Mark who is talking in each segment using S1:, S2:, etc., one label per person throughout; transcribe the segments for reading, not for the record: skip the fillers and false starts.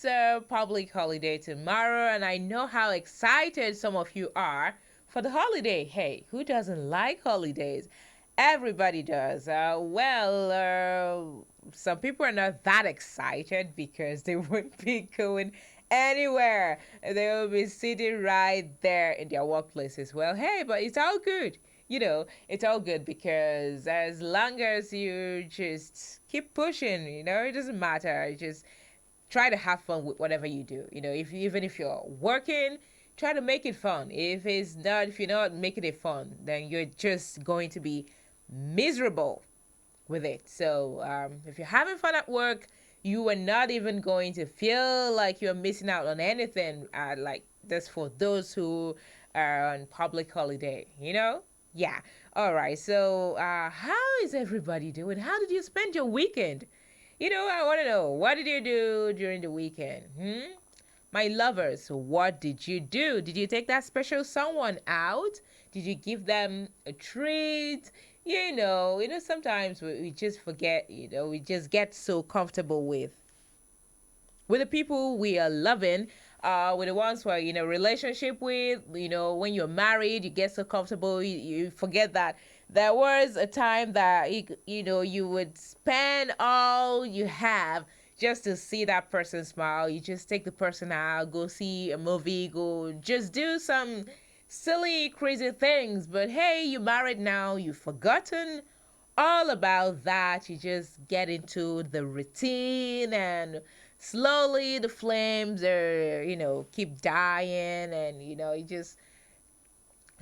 S1: It's a public holiday tomorrow, and I know how excited some of you are for the holiday. Hey, who doesn't like holidays? Everybody does. Some people are not that excited because they won't be going anywhere. They will be sitting right there in their workplaces. Well, hey, but it's all good. It's all good because as long as you just keep pushing, it doesn't matter. Just try to have fun with whatever you do. Even if you're working, try to make it fun. If you're not making it fun, then you're just going to be miserable with it. So if you're having fun at work, you are not even going to feel like you're missing out on anything. Like this for those who are on public holiday. Yeah. All right. So how is everybody doing? How did you spend your weekend? I want to know, what did you do during the weekend? My lovers, what did you do? Did you take that special someone out? Did you give them a treat? Sometimes we just forget, we just get so comfortable with the people we are loving, with the ones who are in a relationship with. When you're married, you get so comfortable, you forget that there was a time that you would spend all you have just to see that person smile. You just take the person out, go see a movie, go just do some silly, crazy things. But hey, you're married now, you've forgotten all about that. You just get into the routine, and slowly the flames are, keep dying, and, you just,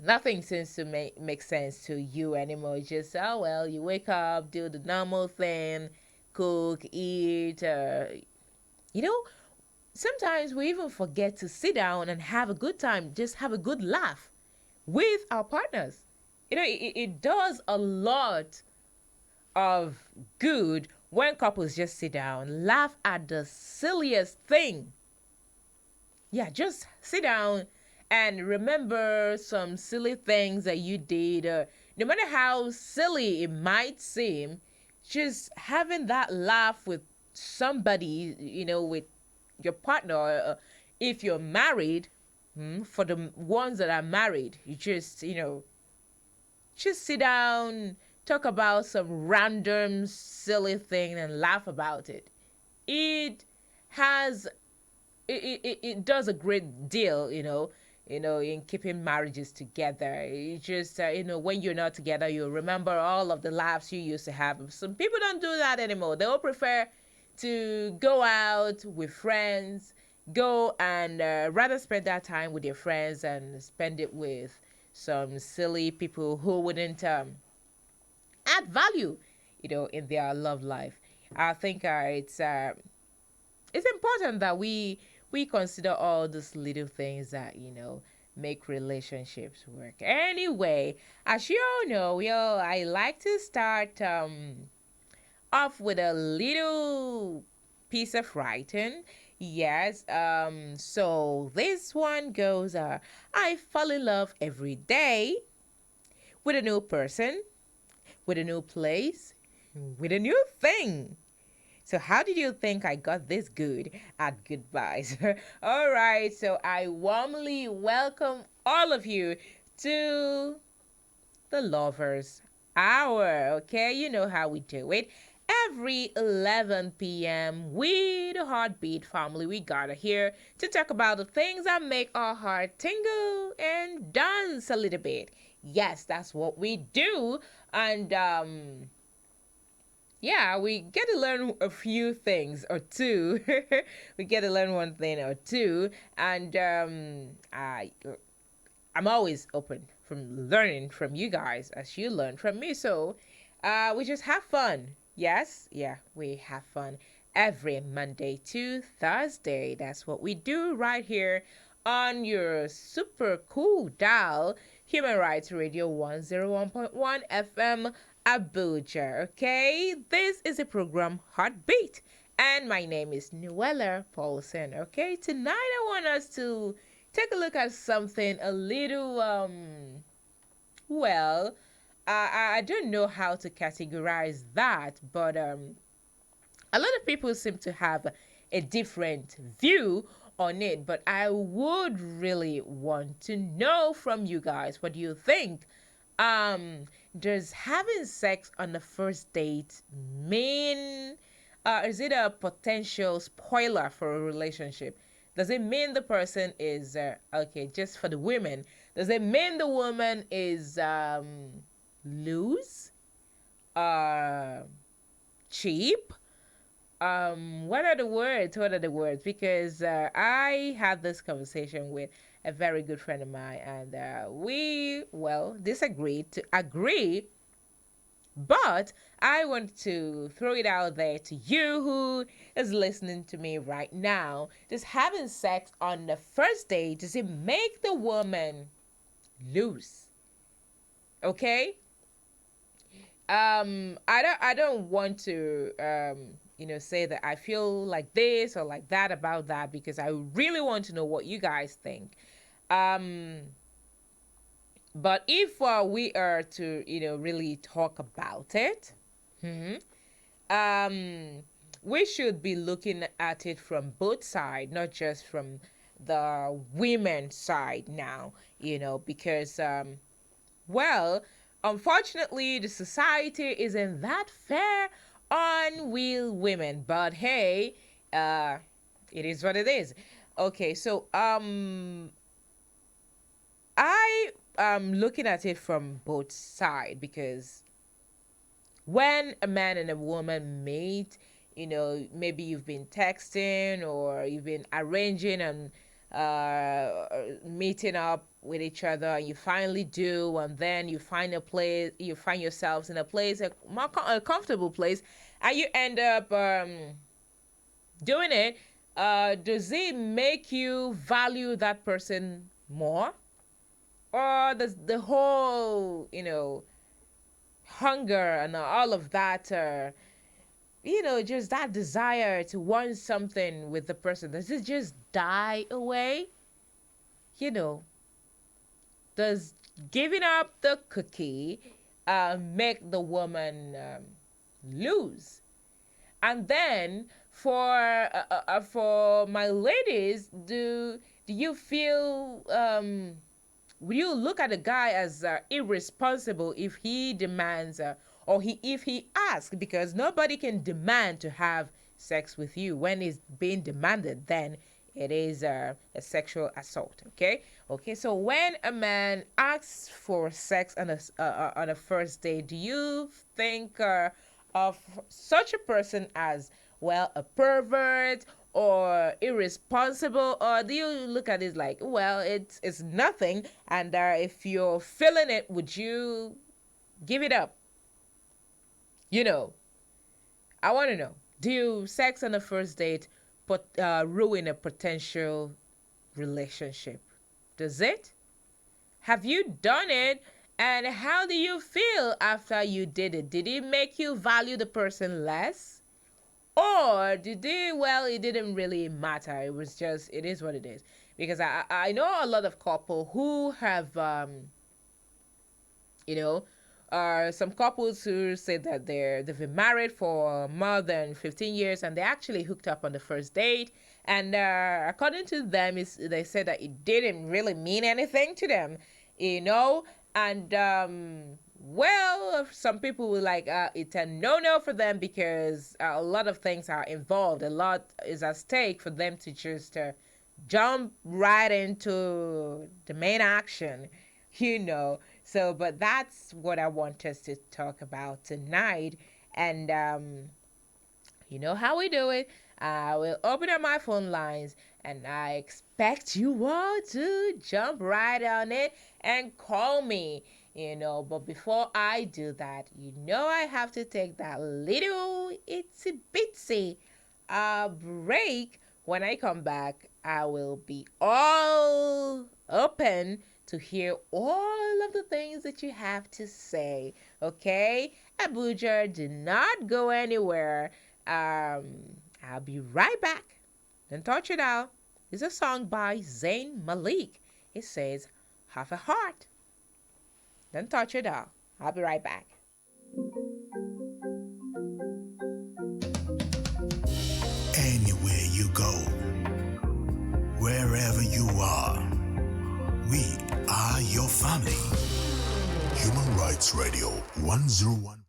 S1: nothing seems to make sense to you anymore. It's just, oh, well, you wake up, do the normal thing, cook, eat, you know, sometimes we even forget to sit down and have a good time, just have a good laugh with our partners. It does a lot of good when couples just sit down, laugh at the silliest thing. Yeah, just sit down and remember some silly things that you did. No matter how silly it might seem, just having that laugh with somebody, with your partner. If you're married, for the ones that are married, you just sit down, talk about some random silly thing and laugh about it. It has it does a great deal, in keeping marriages together. It just when you're not together, you remember all of the laughs you used to have. Some people don't do that anymore. They all prefer to go out with friends, go and rather spend that time with your friends and spend it with some silly people who wouldn't add value, in their love life. I think it's important that we consider all these little things that make relationships work. Anyway, as you all know, I like to start off with a little piece of writing. Yes, so this one goes, I fall in love every day with a new person, with a new place, with a new thing. So, how did you think I got this good at goodbyes? All right, so I warmly welcome all of you to the Lovers Hour. Okay, you know how we do it. Every 11 p.m., we, the Heartbeat family, we gather here to talk about the things that make our heart tingle and dance a little bit. Yes, that's what we do. And, yeah, we get to learn a few things or two. We get to learn one thing or two. And I'm always open from learning from you guys as you learn from me. So we just have fun. Yes, yeah, we have fun every Monday to Thursday. That's what we do right here on your super cool dial, Human Rights Radio 101.1 FM Abuja. Okay, this is a program Heartbeat, and my name is Noella Paulson. Okay, tonight I want us to take a look at something a little well, I don't know how to categorize that, but a lot of people seem to have a different view on it, but I would really want to know from you guys, what do you think? Um, does having sex on the first date mean, is it a potential spoiler for a relationship? Does it mean the person is, okay, just for the women, does it mean the woman is loose, uh, cheap? What are the words? What are the words? Because I had this conversation with a very good friend of mine, and we, well, disagreed to agree. But I want to throw it out there to you who is listening to me right now. Does having sex on the first date, does it make the woman loose? Okay? I don't want to say that I feel like this or like that about that, because I really want to know what you guys think. Um, but if we are to really talk about it, hmm um, we should be looking at it from both sides, not just from the women's side now, because well, unfortunately, the society isn't that fair on real women. But hey, uh, it is what it is. Okay, so I am looking at it from both sides, because when a man and a woman meet, maybe you've been texting or you've been arranging and meeting up with each other, and you finally do, and then you find a place, you find yourselves in a place, a comfortable place, and you end up doing it. Does it make you value that person more, or does the whole hunger and all of that, just that desire to want something with the person, does it just die away? You know, does giving up the cookie make the woman lose? And then for my ladies, do you feel will you look at a guy as irresponsible if he demands or he if he asks? Because nobody can demand to have sex with you. When it's being demanded, then it is a sexual assault. Okay, so when a man asks for sex on a first date, do you think of such a person as, well, a pervert or irresponsible, or do you look at it like, well, it's nothing, and if you're feeling it, would you give it up? you know I want to know, do sex on the first date ruin a potential relationship? Does it? Have you done it? And how do you feel after you did it? Did it make you value the person less? Or did they, well, it didn't really matter. It was just, it is what it is. Because I know a lot of couple who have, you know, some couples who say that they've been married for more than 15 years, and they actually hooked up on the first date. And according to them, they said that it didn't really mean anything to them, you know. And well, some people will like it's a no for them, because a lot of things are involved. A lot is at stake for them to just jump right into the main action, So, but that's what I want us to talk about tonight. And you know how we do it. I will open up my phone lines, and I expect you all to jump right on it and call me. But before I do that, I have to take that little itsy bitsy break. When I come back, I will be all open to hear all of the things that you have to say. Okay? Abuja, do not go anywhere. I'll be right back. Don't touch it out. It's a song by Zayn Malik. It says, "Have a Heart." Don't touch it out. I'll be right back.
S2: Anywhere you wherever you are. We are your family. Human Rights Radio 101.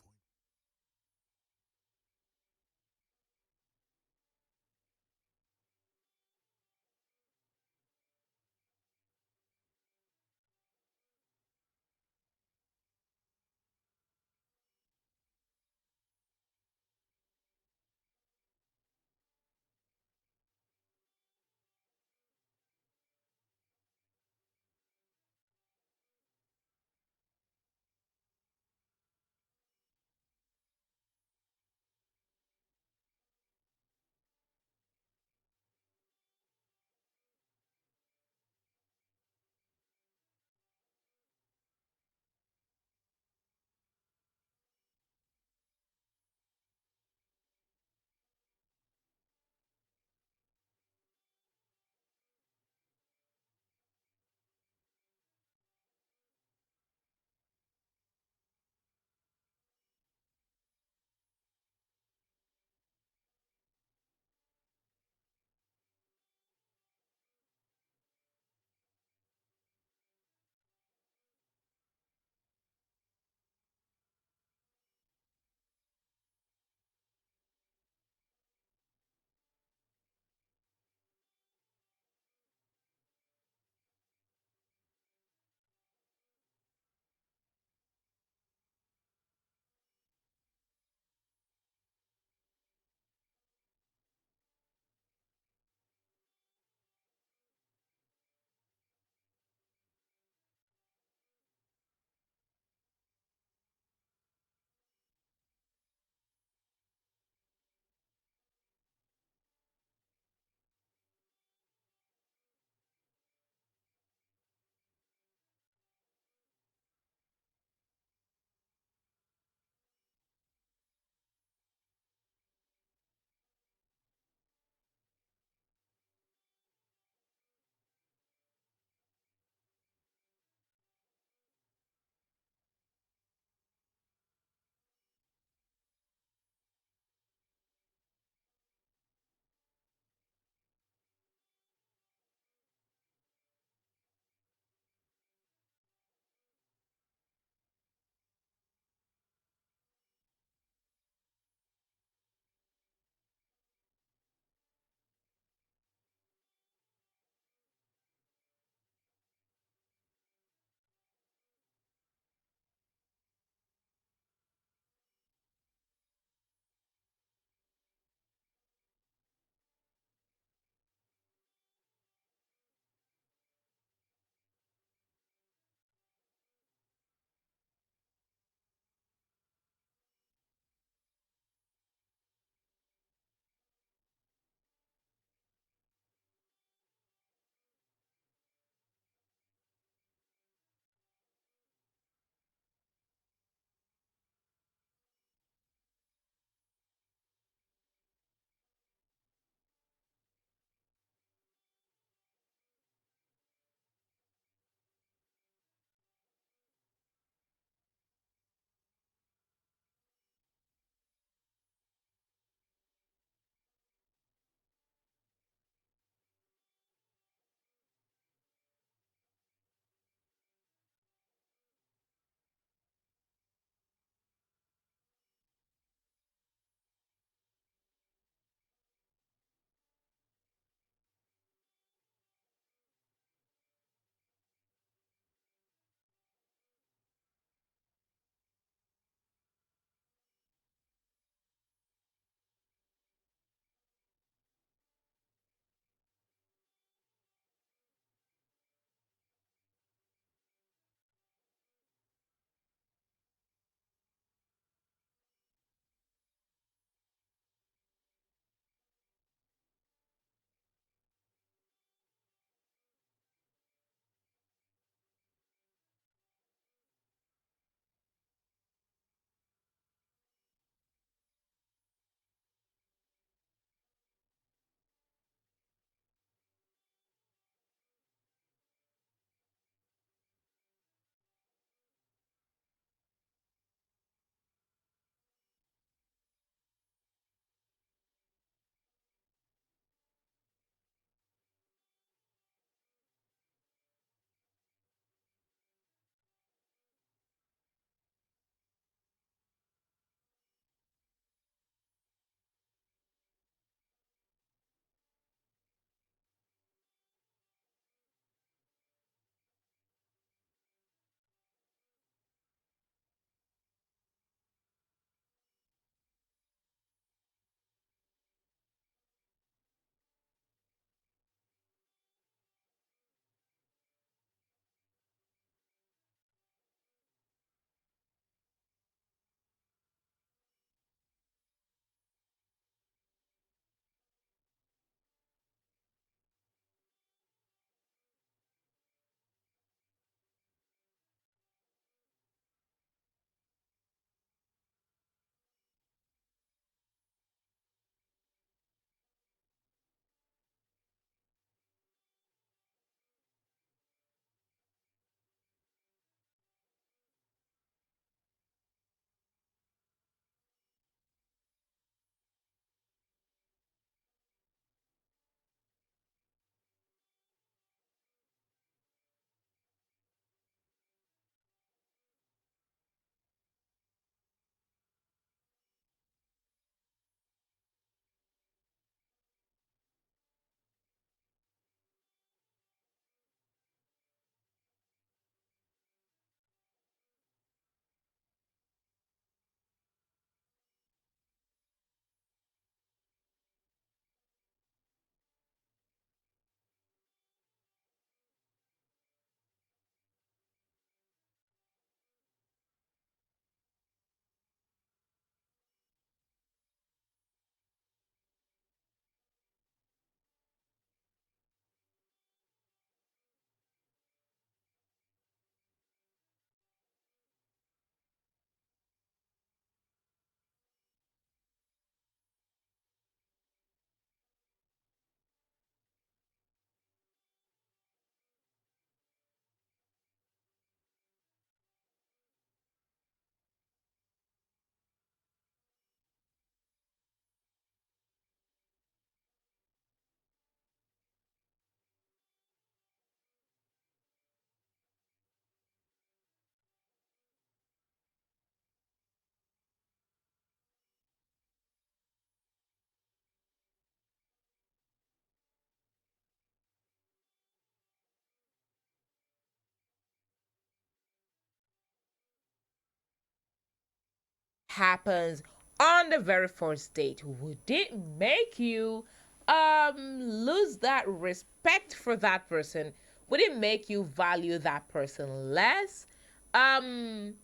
S1: happens on the very first date, would it make you lose that respect for that person? Would it make you value that person less? Um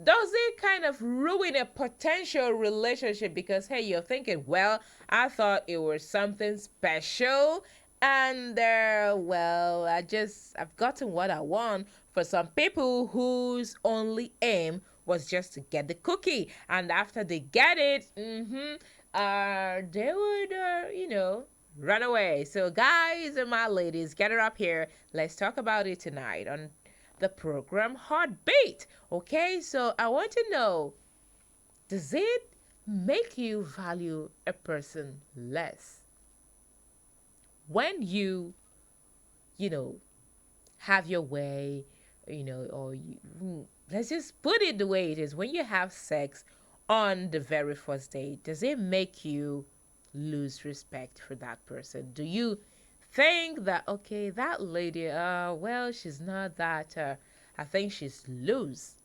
S1: does it kind of ruin a potential relationship because hey, you're thinking, well, I thought it was something special, and well, I've gotten what I want. For some people whose only aim was just to get the cookie, and after they get it, they would run away. So guys and my ladies, get it up here, let's talk about it tonight on the program Heartbeat. Okay, so I want to know, does it make you value a person less when you know, have your way, or let's just put it the way it is. When you have sex on the very first date, does it make you lose respect for that person? Do you think that, okay, that lady, well, she's not that, I think she's loose?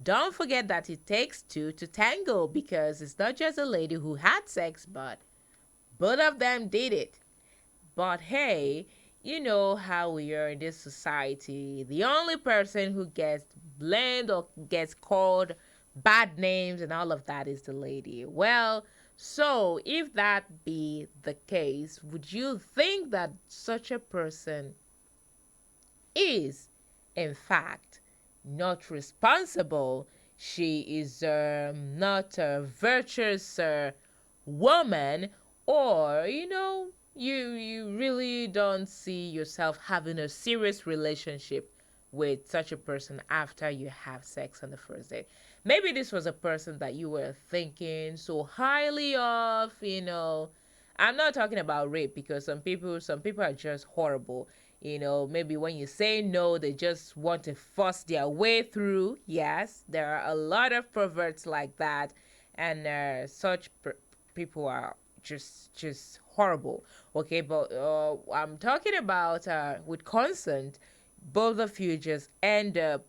S1: Don't forget that it takes two to tango, because it's not just a lady who had sex, but both of them did it. But hey, you know how we are in this society. The only person who gets blamed or gets called bad names and all of that is the lady. Well, so if that be the case, would you think that such a person is, in fact, not responsible? She is not a virtuous woman, or you really don't see yourself having a serious relationship with such a person after you have sex on the first date. Maybe this was a person that you were thinking so highly of. I'm not talking about rape, because some people are just horrible. Maybe when you say no, they just want to force their way through. Yes, there are a lot of perverts like that, and such people are just horrible. Okay, but I'm talking about with consent, both of you just end up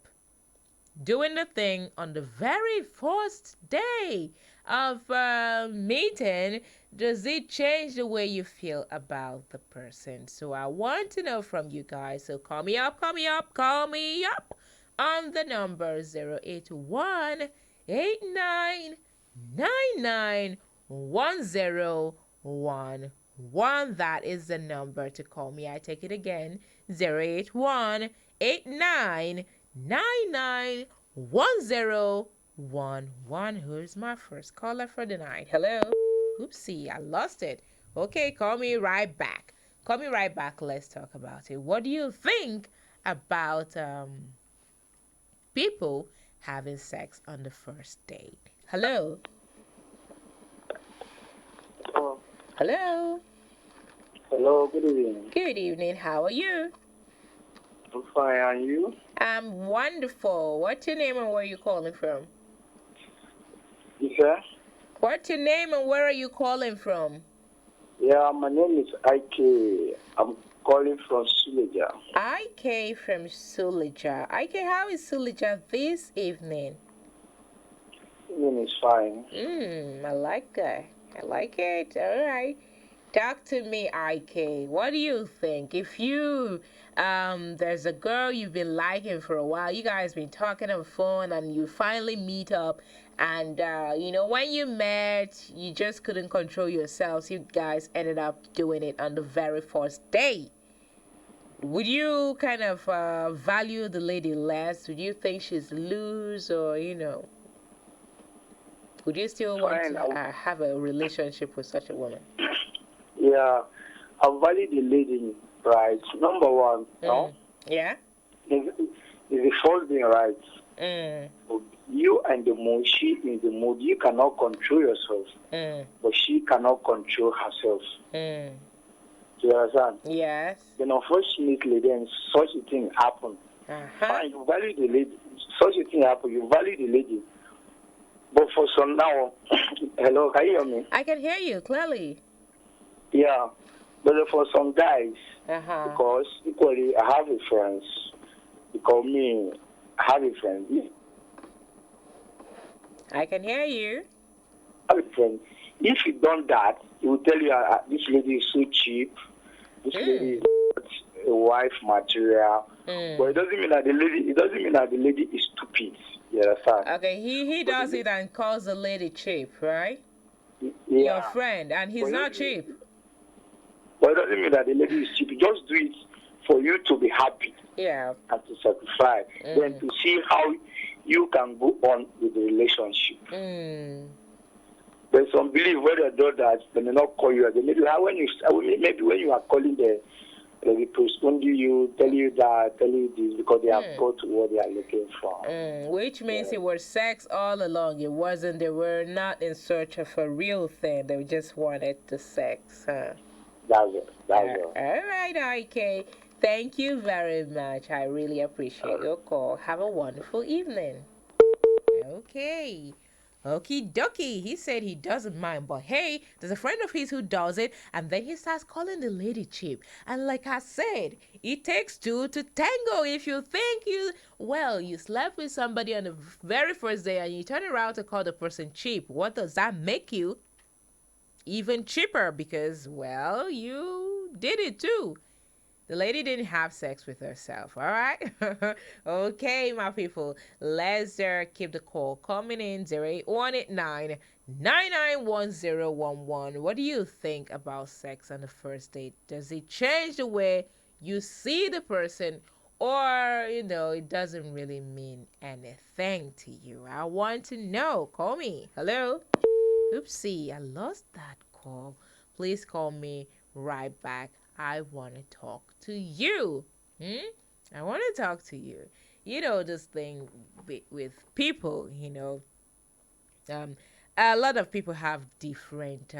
S1: doing the thing on the very first day of meeting. Does it change the way you feel about the person? So I want to know from you guys. So call me up, call me up, call me up on the number 081 89 That is the number to call me. I take it again, 081 89 Who's my first caller for the night? Hello? Oopsie, I lost it. Okay, call me right back. Call me right back. Let's talk about it. What do you think about people having sex on the first date? Hello?
S3: Oh,
S1: Hello?
S3: hello, good evening.
S1: Good evening. How are you?
S3: I'm fine, and you?
S1: I'm wonderful. What's your name and where are you calling from?
S3: You sir?
S1: What's your name and where are you calling from?
S3: Yeah, my name is IK. I'm calling from Suleja.
S1: IK from Suleja. IK, how is Suleja this evening?
S3: Evening is fine.
S1: I like that. I like it. All right. Talk to me, IK. What do you think? If there's a girl you've been liking for a while, you guys been talking on the phone, and you finally meet up, and when you met, you just couldn't control yourselves. You guys ended up doing it on the very first day. Would you kind of value the lady less? Would you think she's loose, or would you still want
S3: Fine.
S1: to have a relationship with such a woman?
S3: Yeah, I value the lady right. Number one, no?
S1: Yeah?
S3: Is the first thing right.
S1: Mm.
S3: You and the mood, she in the mood, you cannot control yourself, but she cannot control herself. Do you understand?
S1: Yes.
S3: Then unfortunately, then such a thing happen. Fine, you value the lady. Such a thing happen, you value the lady. But for some now, hello, can you hear me?
S1: I can hear you clearly.
S3: Yeah, but for some guys, because equally I have a friend, because me, I have a friend.
S1: I can hear you.
S3: I have a friend. If you done that, he will tell you this lady is so cheap. This lady
S1: Mm.
S3: is not a wife material. But it
S1: Mm.
S3: doesn't mean that the lady. It doesn't mean that the lady is stupid. You understand?
S1: Okay, he
S3: But
S1: does it and calls the lady cheap, right? Your
S3: yeah.
S1: friend, and
S3: But
S1: he's
S3: it,
S1: not
S3: doesn't,
S1: cheap.
S3: but it doesn't mean that the lady is cheap. You just do it for you to be happy
S1: Yeah.
S3: and to satisfy. Then
S1: Mm.
S3: to see how you can go on with the relationship.
S1: Mm.
S3: There's some belief where they do that they may not call you. They maybe maybe when you are calling they postpone you, tell you that, tell you this because they have
S1: Mm.
S3: got what they are looking for.
S1: Which means
S3: Yeah,
S1: it was sex all along. It wasn't, they were not in search of a real thing. They just wanted the sex, huh?
S3: that's it. That's it.
S1: All right, IK. Thank you very much. I really appreciate your call. Have a wonderful evening. Okay. Okie dokie. He said he doesn't mind, but hey, there's a friend of his who does it, and then he starts calling the lady cheap. And like I said, it takes two to tango. If you think you slept with somebody on the very first day and you turn around to call the person cheap, what does that make you? Even cheaper because, well, you did it too. The lady didn't have sex with herself, all right? Okay, my people, let's keep the call coming in 08189 991011. What do you think about sex on the first date? Does it change the way you see the person, or, it doesn't really mean anything to you? I want to know. Call me. Hello? Oopsie, I lost that call. Please call me right back. I want to talk to you. Hmm? I want to talk to you. This thing with people, um, a lot of people have different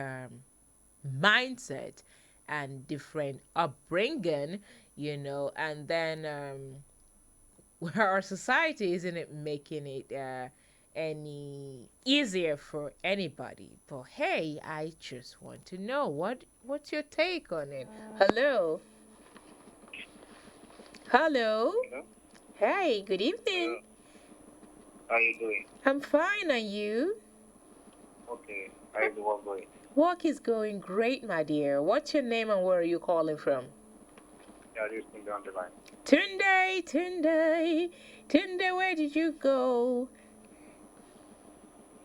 S1: mindset and different upbringing, and then our society isn't making it any easier for anybody. But hey, I just want to know what's your take on it. Hello, hello.
S4: Hello?
S1: Hey, good
S4: Hello?
S1: evening.
S4: How are you doing?
S1: I'm fine, and you?
S4: Okay. How is the work going?
S1: Work is going great, my dear. What's your name and where are you calling from?
S4: Yeah, this thing on the line.
S1: Tunde, Tunde, Tunde, where did you go?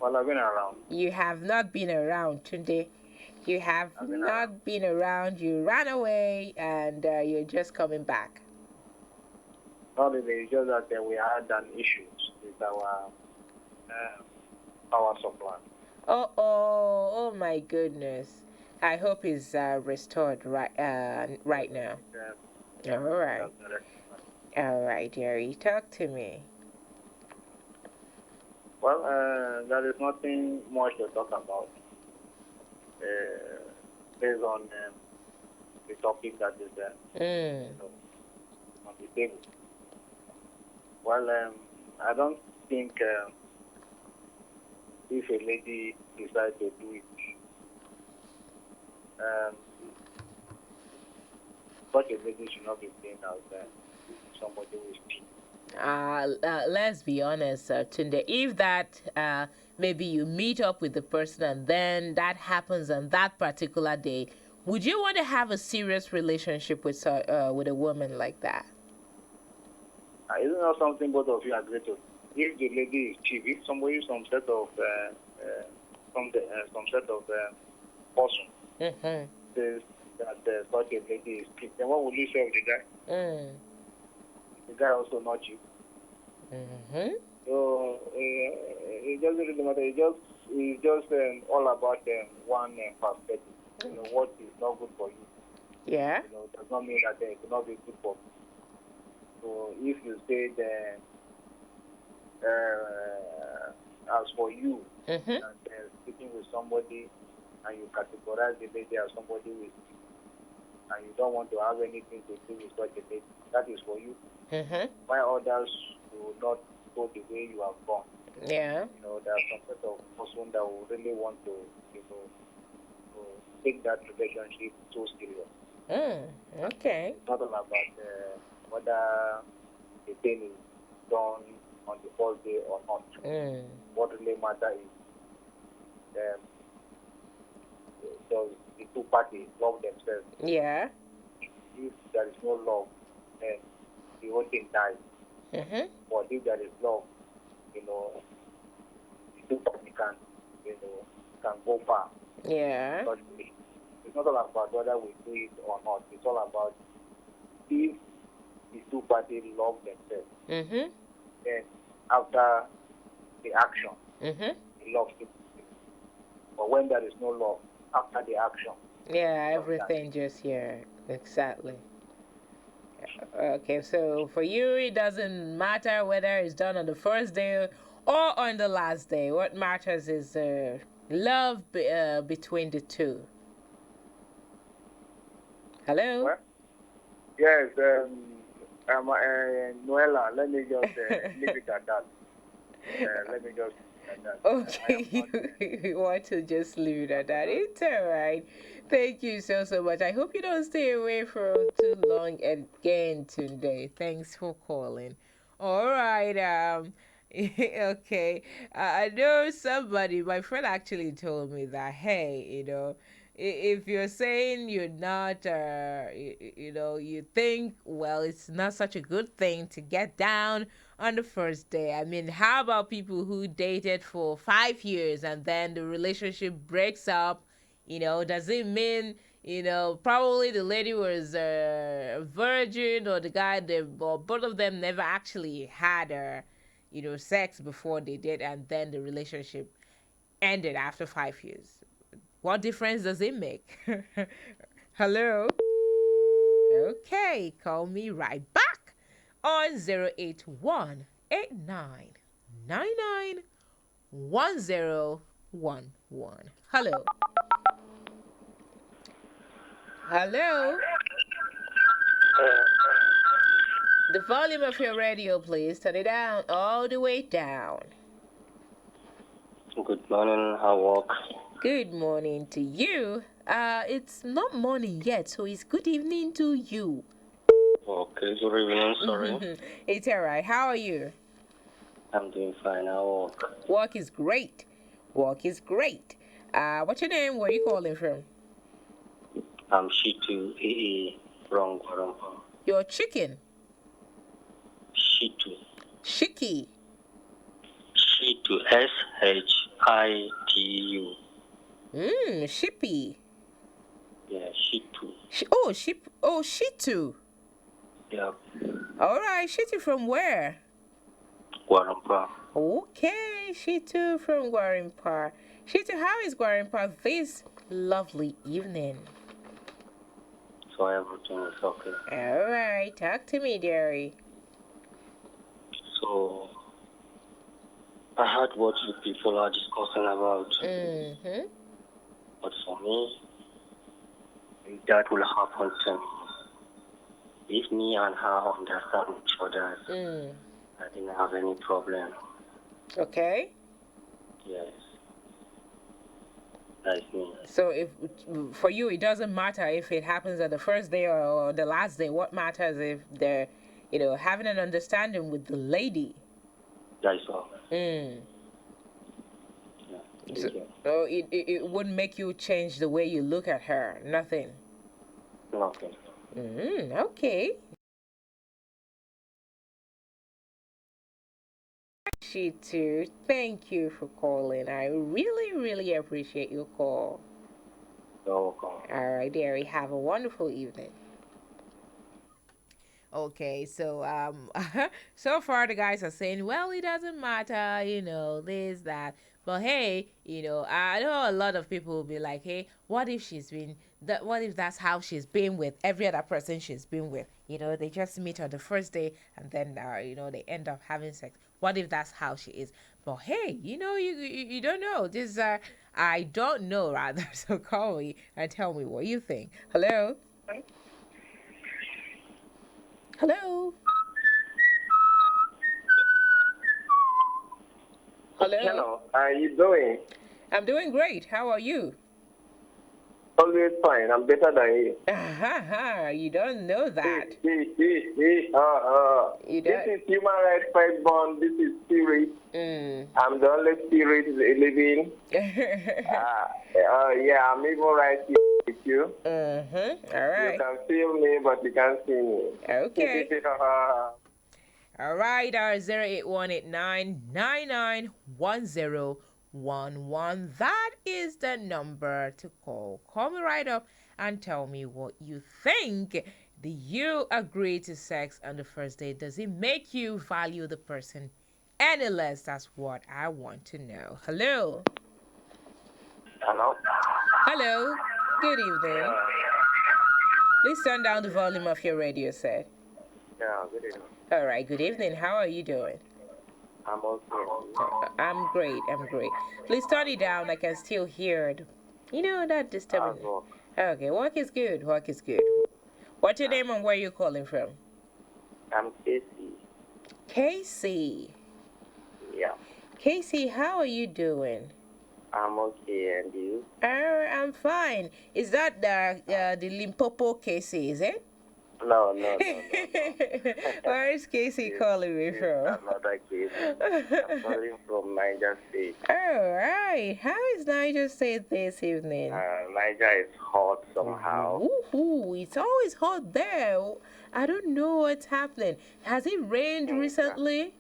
S4: Well, I've been around.
S1: You have not been around, Tunde. You have
S4: I've been around.
S1: not been around. You ran away and you're just coming back.
S4: Not really, it's just that we had an issue with our power supply.
S1: Oh my goodness. I hope it's restored right now. All right. All right, Jerry. Talk to me.
S4: Well, there is nothing much to talk about based on the topic that is on the table. Well, I don't think if a lady decides to do it, um, such a lady should not be seen as somebody who is cheap.
S1: Let's be honest, Tunde. If that maybe you meet up with the person and then that happens on that particular day, would you want to have a serious relationship with a woman like that?
S4: Isn't that something both of you agree to? If the lady is cheap, if somebody some set of person
S1: Mm-hmm.
S4: says that such a lady is cheap, then what would you say of the guy?
S1: Mm.
S4: The guy also not cheap.
S1: Mm-hmm.
S4: So it doesn't really matter. It's just all about one perspective. What is not good for you.
S1: Yeah.
S4: Does not mean that it will not be good for me. So if you say that as for you,
S1: Mm-hmm.
S4: and speaking with somebody, and you categorize the lady as somebody with, and you don't want to have anything to do with such a lady, that is for you.
S1: Mm-hmm.
S4: Why others will not go the way you have gone?
S1: Yeah.
S4: There are some sort of person that will really want to take that relationship so serious.
S1: Okay.
S4: It's not all about whether the thing is done on the first day or not. What really matters is does the two parties love themselves?
S1: Yeah.
S4: If there is no love, then the whole thing dies. But if there is love, the two parties can go far.
S1: Yeah.
S4: But it's not all about whether we do it or not. It's all about if the two parties love themselves. Then after the action, the love to. But when there is no love, after the action.
S1: Yeah, everything just here. Exactly. Okay, so for you, it doesn't matter whether it's done on the first day or on the last day. What matters is love between the two. Hello?
S4: Well, yes, Noella, let me just leave it at that. Let me just at that.
S1: Okay, you want to just leave it at that. It's all right. Thank you so much. I hope you don't stay away for too long again today. Thanks for calling. All right. Okay. I know somebody, my friend actually told me that, hey, if you're saying you're not, you think, well, it's not such a good thing to get down on the first day. I mean, how about people who dated for 5 years and then the relationship breaks up? Does it mean, probably the lady was a virgin or the guy, or both of them never actually had, sex before they did, and then the relationship ended after 5 years. What difference does it make? Hello? Okay, call me right back on 081 1011. Hello. Hello. The volume of your radio, please. Turn it down, all the way down.
S5: Good morning, how work?
S1: Good morning to you. It's not morning yet, so it's good evening to you.
S5: Okay, good evening, sorry.
S1: It's alright. How are you?
S5: I'm doing fine, how work?
S1: Work is great. Work is great. What's your name? Where are you calling from?
S5: I'm Shitu AA from Guarampa.
S1: Your chicken.
S5: Shitu.
S1: Shiki.
S5: Shitu, SHITU.
S1: Shippy.
S5: Yeah, Shitu.
S1: Shitu.
S5: Yeah.
S1: Alright, Shitu from where?
S5: Guarampa.
S1: Okay, Shitu from Guarimpa. Shitu, how is Guarimpa this lovely evening?
S5: So everything is okay.
S1: Alright, talk to me, dearie.
S5: So, I heard what you people are discussing about. But for me, if that will happen to me, if me and her understand each other, I didn't have any problem.
S1: Okay.
S5: Yes. That's me.
S1: So if for you it doesn't matter if it happens on the first day or the last day. What matters if they're, having an understanding with the lady.
S5: That's all.
S1: Yeah. So it wouldn't make you change the way you look at her. Nothing.
S5: Nothing.
S1: Okay. She too. Thank you for calling. I really, really appreciate your call.
S5: You're welcome.
S1: All right, dearie. Have a wonderful evening. Okay, so so far the guys are saying, well, it doesn't matter, this, that. But hey, I know a lot of people will be like, hey, what if what if that's how she's been with every other person she's been with? They just meet on the first day and then they end up having sex. What if that's how she is? But hey, you don't know. This I don't know rather. So call me and tell me what you think. Hello? Hello? Hello?
S6: Hello, how are you doing?
S1: I'm doing great. How are you?
S6: Always fine. I'm better than you.
S1: You don't know that. You
S6: This
S1: don't.
S6: is human rights fight bond. This is spirit. I'm the only spirit living. Yeah, I'm even right here with you.
S1: All right.
S6: You can feel me, but you can't see me.
S1: Okay. All right, our 08189991011. That is the number to call. Call me right up and tell me what you think. Do you agree to sex on the first date? Does it make you value the person any less? That's what I want to know. Hello.
S6: Hello?
S1: Hello. Good evening. Please turn down the volume of your radio set.
S6: Yeah, good evening.
S1: All right, good evening. How are you doing?
S6: I'm okay.
S1: I'm great. I'm great. Please turn it down. I can still hear it. You know, that disturbing. Okay, work is good. Work is good. What's your name and where you calling from?
S6: I'm Casey.
S1: Casey.
S6: Yeah.
S1: Casey, how are you doing?
S6: I'm okay, and you?
S1: I'm fine. Is that the Limpopo Casey, is it?
S6: No.
S1: Where is Casey calling me from?
S6: Another case. I'm calling from Niger State.
S1: All right. How is Niger State this evening?
S6: Niger is hot somehow.
S1: Ooh, it's always hot there. I don't know what's happening. Has it rained recently?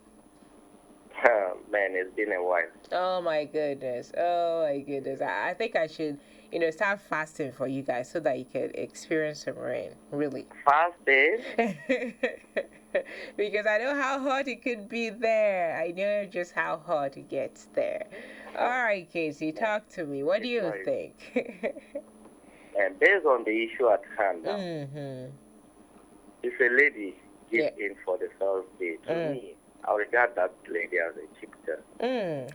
S6: Man, it's been a while.
S1: Oh my goodness. I think I should, start fasting for you guys so that you can experience some rain. Really.
S6: Fasting?
S1: Because I know how hot it could be there. I know just how hot it gets there. All right, Casey, talk to me. What do you think?
S6: And based on the issue at hand now, if a lady gives in for the first date, to me, I regard that lady as a cheap girl.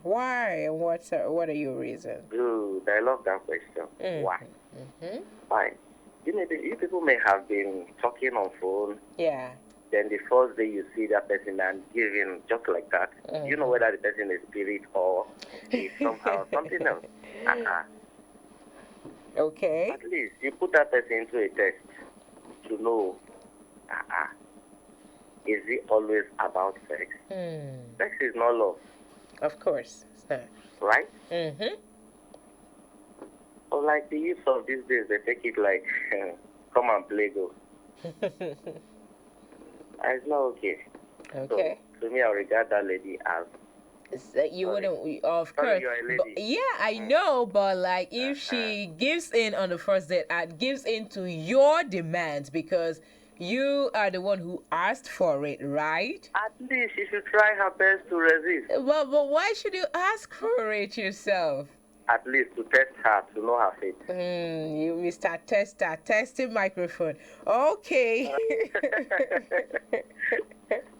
S1: Why? And what are your reasons?
S6: Good. I love that question. Why? Fine. You people may have been talking on phone.
S1: Yeah.
S6: Then the first day you see that person and give in just like that. You know whether the person is spirit or is somehow something else.
S1: Okay.
S6: At least you put that person into a test to know. Is it always about sex? Sex is not love.
S1: Of course.
S6: Right? Or like the youth of these days, they take it like, come and play go. It's not okay.
S1: Okay.
S6: So, to me, I regard that lady as...
S1: You wouldn't, of course.
S6: You're a lady.
S1: But, yeah, I know, but like if she gives in on the first date and gives in to your demands because you are the one who asked for it, right?
S6: At least she should try her best to resist.
S1: But why should you ask for it yourself?
S6: At least to test her, to know her fate.
S1: You Mr. Tester, testing microphone. Okay.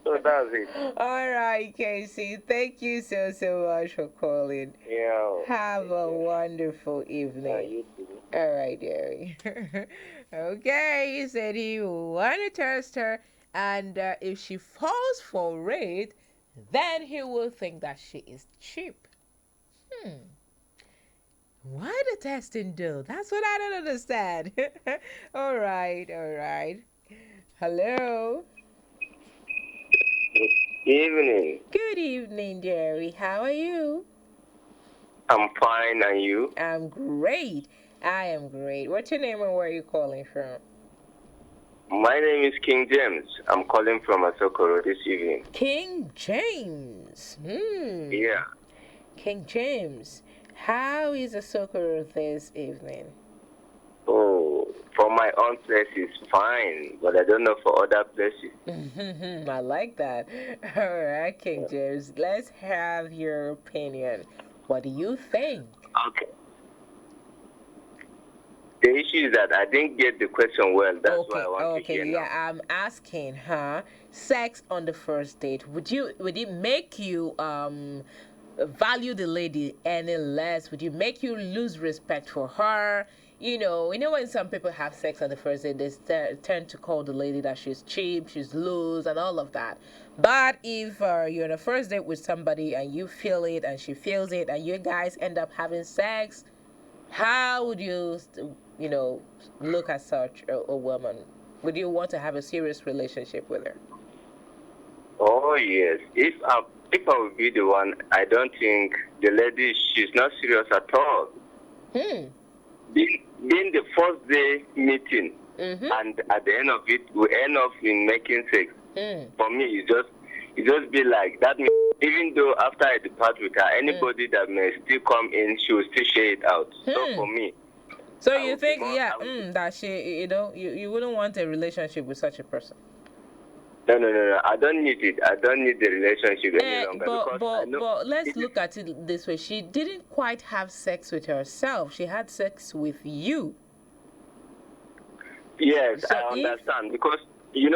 S6: So that's it.
S1: All right, Casey. Thank you so much for calling.
S6: Yeah.
S1: Have a wonderful evening.
S6: You too.
S1: All right, Gary. Okay, he said he want to test her, and if she falls for it, then he will think that she is cheap. What the testing do? That's what I don't understand. All right. Hello.
S6: Good evening.
S1: Good evening, Jerry. How are you?
S6: I'm fine, and you?
S1: I'm great. I am great. What's your name and where are you calling from?
S6: My name is King James. I'm calling from Asokoro this evening.
S1: King James.
S6: Yeah.
S1: King James. How is Asokoro this evening?
S6: Oh, for my own place it's fine, but I don't know for other places.
S1: I like that. All right, King James. Let's have your opinion. What do you think?
S6: Okay. The issue is that I didn't get the question well. That's why I want to hear now.
S1: I'm asking her. Sex on the first date. Would it make you value the lady any less? Would you make you lose respect for her? You know when some people have sex on the first date, they tend to call the lady that she's cheap, she's loose, and all of that. But if you're on a first date with somebody and you feel it and she feels it, and you guys end up having sex, how would you look at such a woman? Would you want to have a serious relationship with her?
S6: Oh yes. If I would be the one, I don't think the lady, she's not serious at all. Being the first day meeting, and at the end of it, we end up in making sex. For me, it just be like that. Even though after I depart with her, anybody that may still come in, she will still share it out. So for me,
S1: so you think, that she, you wouldn't want a relationship with such a person?
S6: No. I don't need it. I don't need the relationship any longer.
S1: But let's look at it this way. She didn't quite have sex with herself. She had sex with you.
S6: Yes, so I understand. Because in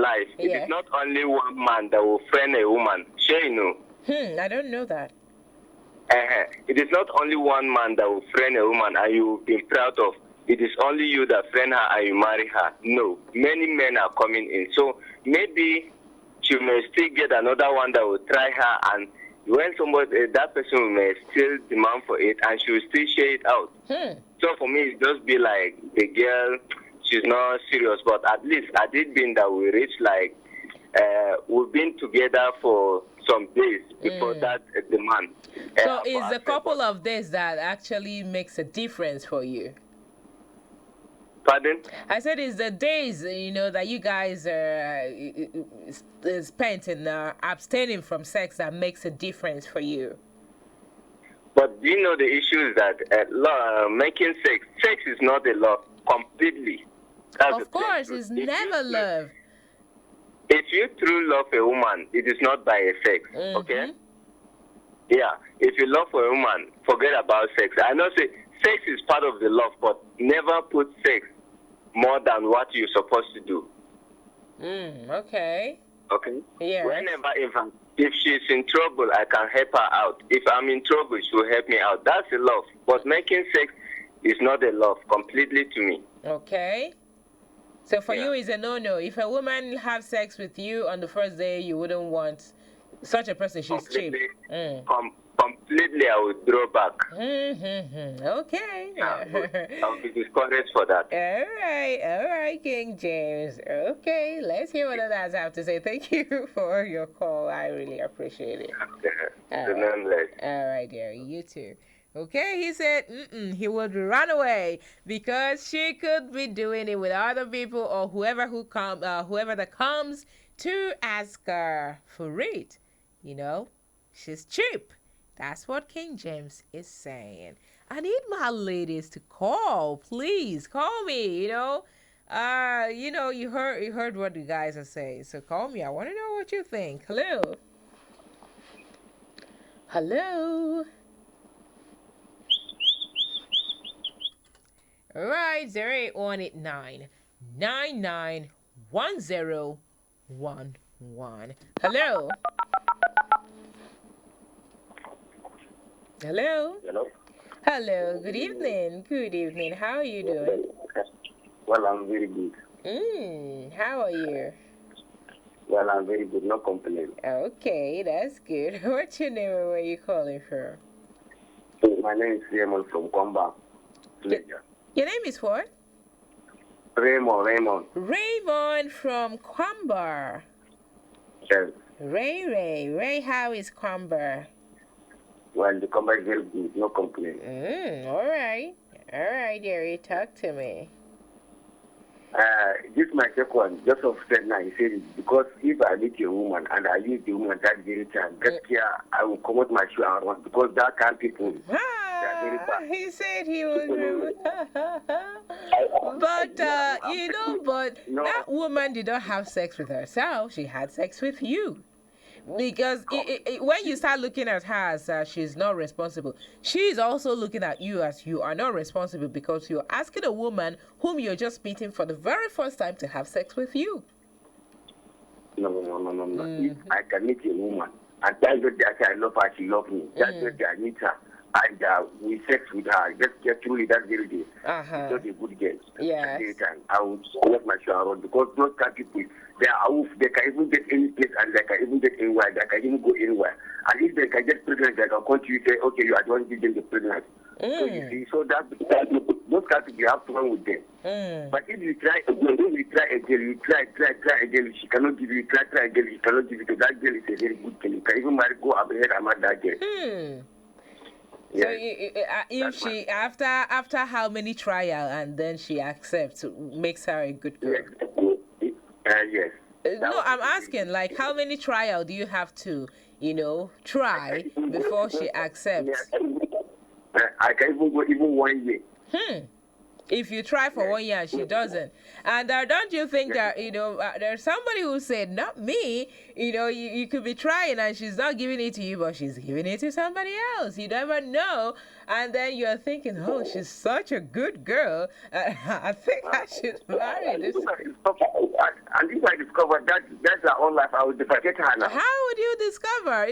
S6: life, it is not only one man that will friend a woman. Sure, you know.
S1: I don't know that.
S6: It is not only one man that will friend a woman and you will be proud of. It is only you that friend her and you marry her. No, many men are coming in. So maybe she may still get another one that will try her, and when that person may still demand for it, and she will still share it out. So for me, it just be like the girl, she's not serious, but at least I did mean that we reached we've been together for some days before that demand.
S1: So it's a couple of days that actually makes a difference for you.
S6: Pardon?
S1: I said it's the days, that you guys spent in abstaining from sex that makes a difference for you.
S6: But do you know the issue is that making sex is not a love completely. That's
S1: of course, it's never love.
S6: If you truly love a woman, it is not by a sex, okay? Yeah, if you love a woman, forget about sex. I know sex is part of the love, but never put sex more than what you're supposed to do.
S1: Okay.
S6: Okay?
S1: Yeah.
S6: Whenever, if she's in trouble, I can help her out. If I'm in trouble, she will help me out. That's a love. But making sex is not a love completely to me.
S1: Okay. So for you, it's a no-no. If a woman have sex with you on the first day, you wouldn't want such a person. She's cheap.
S6: Completely, I would draw back.
S1: Okay.
S6: I'll be discouraged for that.
S1: All right, King James. Okay, let's hear what others have to say. Thank you for your call. I really appreciate it. All right, dear. You too. Okay, he said he would run away because she could be doing it with other people or whoever that comes to ask her for it. She's cheap. That's what King James is saying. I need my ladies to call. Please call me. You heard what the guys are saying. So call me. I want to know what you think. Hello. All right, 08189 991011. Hello. Hello. Good evening. How are you doing?
S5: Well, I'm very good.
S1: How are you?
S5: Well, I'm very good. No complaint.
S1: Okay, that's good. What's your name and where are you calling from?
S5: My name is Raymond from Kwamba.
S1: Your name is what?
S5: Raymond.
S1: Raymond from Kwamba.
S5: Yes.
S1: Ray, how is Kwamba?
S5: Well, the Kwamba is very good. No complaint.
S1: All right, Jerry, talk to me.
S5: This my second one. Just of said now, he said, because if I meet a woman and I use the woman that very time, I will come out my shoe around because that kind of people.
S1: He said he was rude. But that woman did not have sex with herself. She had sex with you. Because when you start looking at her as she's not responsible, she's also looking at you as you are not responsible because you're asking a woman whom you're just meeting for the very first time to have sex with you.
S5: No. If I can meet a woman and tell her that I love her, she loves me. That's what I meet her. And we sex with her. Just truly that very day. She's not a good girl.
S1: Yes.
S5: I would let my show around because those kind of people, they are off. They can even get any place and they can even get anywhere. They can even go anywhere. And if they can get pregnant, they can come to you and say, okay, you are the one giving the pregnancy. So you see, those
S6: those categories, you have to run with them.
S1: Mm.
S6: But if you try again, if you try again, you try again, she cannot give you, try again, she cannot give you. To that girl is a very good girl. You can even marry, go ahead and marry that girl.
S1: Hmm. So
S6: Yes.
S1: if she after how many trial and then she accepts, makes her a good girl.
S6: Yes.
S1: No, I'm asking like how many trial do you have to, try before she accepts?
S6: I can even go even 1 year.
S1: If you try for 1 year and she doesn't, and don't you think that there's somebody who said not me, you could be trying and she's not giving it to you but she's giving it to somebody else, you never know, and then you're thinking, oh, she's such a good girl, I think I should marry this.
S6: And if I discover that's her own life, I will forget her now.
S1: How would you discover?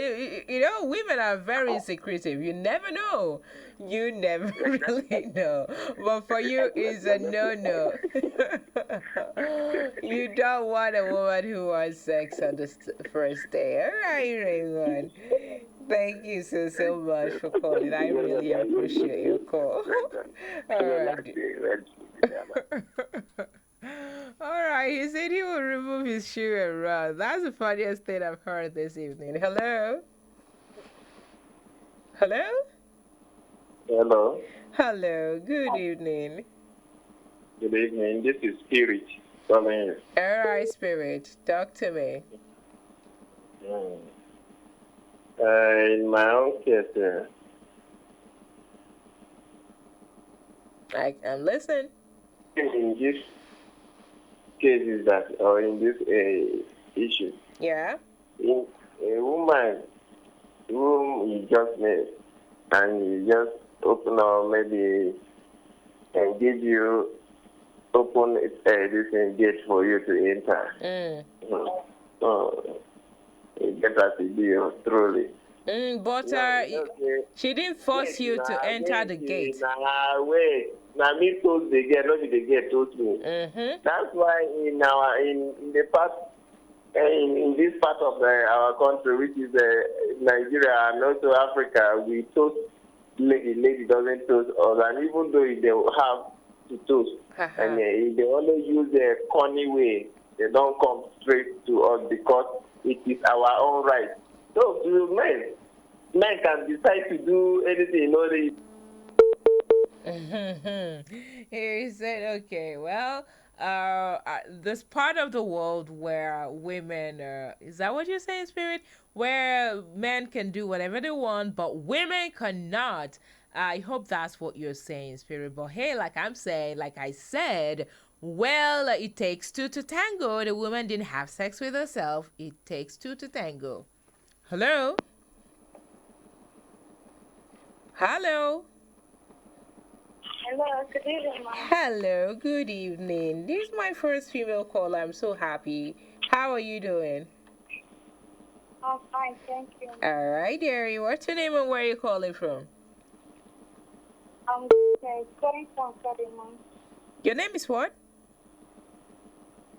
S1: Women are very secretive. You never know. You never really know. But for you, it's a no-no. You don't want a woman who wants sex on the first day. All right, Raymond. Thank you so much for calling. I really appreciate your call. All right. All right, he said he will remove his shoe and run. That's the funniest thing I've heard this evening. Hello? Hello?
S7: Hello.
S1: Hello, good evening.
S7: Good evening. This is Spirit calling.
S1: All right, Spirit, talk to me.
S7: In my own case,
S1: I'm listening.
S7: in this cases that, or in this issue,
S1: Yeah?
S7: in a woman whom you just met and you just open or maybe and give you open this gate for you to enter. It gets as a deal, truly.
S1: But she didn't force you to enter the gate.
S7: Wait. Now me told the girl, not the girl told me. That's why in the past, in this part of our country, which is Nigeria and also Africa, we toast lady doesn't toast us, and even though they have to toast, and they only use the corny way, they don't come straight to us because it is our own right. So to men can decide to do anything,
S1: He said, okay, well, this part of the world where women is that what you're saying, Spirit? Where men can do whatever they want, but women cannot. I hope that's what you're saying, Spirit. But hey, like I said, well, it takes two to tango. The woman didn't have sex with herself. It takes two to tango. Hello? Hello?
S8: Hello, good evening, ma'am.
S1: Hello, good evening. This is my first female caller. I'm so happy. How are you doing?
S8: I'm fine, thank you.
S1: All right, dearie. What's your name and where are you calling from?
S8: I'm calling from Kadima.
S1: Your name is what?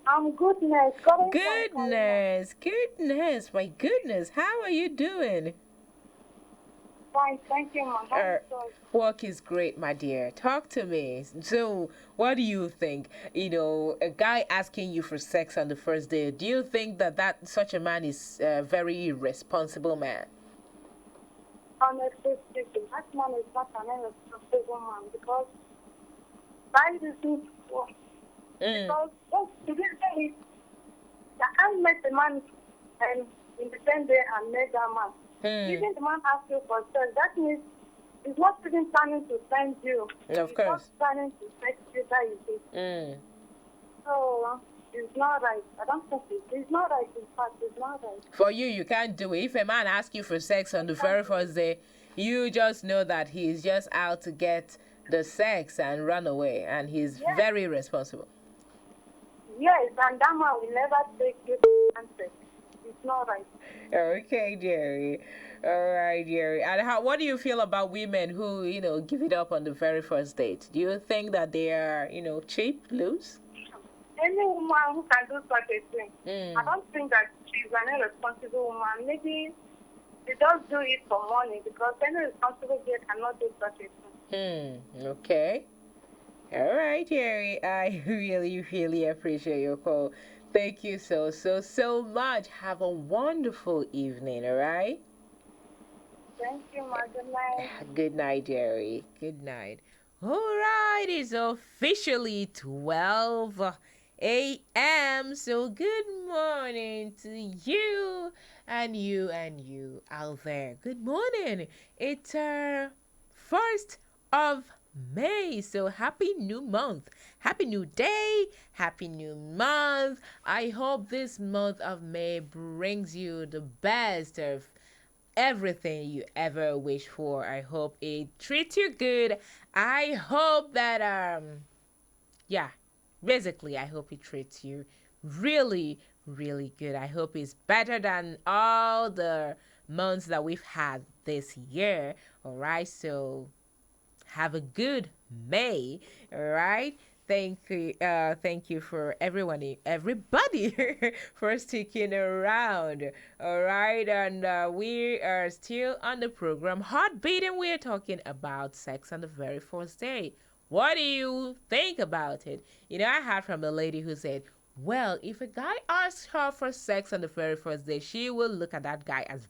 S8: I'm Goodness. Calling
S1: Goodness, my goodness. How are you doing?
S8: Fine, thank you, ma'am.
S1: Work is great, my dear. Talk to me. So, what do you think? A guy asking you for sex on the first day, do you think that such a man is a very irresponsible man?
S8: Honestly speaking, that man is not an irresponsible man because why is it for? Because the reason is that I met the man and in the same day I met that man. Even the man asks you for sex, that means he's not even planning to send you.
S1: Of course.
S8: He's not planning to sex you that you did. So, it's not right. I don't think it's not right. In fact, it's not right.
S1: For you can't do it. If a man asks you for sex on the very first day, you just know that he's just out to get the sex and run away, and he's very irresponsible.
S8: Yes, and that man will never take you answer. It's not right.
S1: Okay, Jerry. All right, Jerry. And what do you feel about women who, give it up on the very first date? Do you think that they are, cheap, loose?
S8: Any woman who can do such a thing, I don't think that she's an irresponsible woman. Maybe she does do it for money because any responsible girl cannot do such a thing.
S1: Okay. All right, Jerry. I really, really appreciate your call. Thank you so much. Have a wonderful evening, all right?
S8: Thank you, my good night.
S1: Good night, Jerry. Good night. All right, it's officially 12 a.m. So good morning to you and you out there. Good morning. It's 1st of May. So happy new month. Happy new day. Happy new month. I hope this month of May brings you the best of everything you ever wish for. I hope it treats you good. I hope that yeah, basically I hope it treats you really really good. I hope it's better than all the months that we've had this year. All right? So have a good May. All right. Thank you for everybody, for sticking around. All right, and we are still on the program Heartbeat, and we're talking about sex on the very first day. What do you think about it? I heard from a lady who said, well, if a guy asks her for sex on the very first day, she will look at that guy as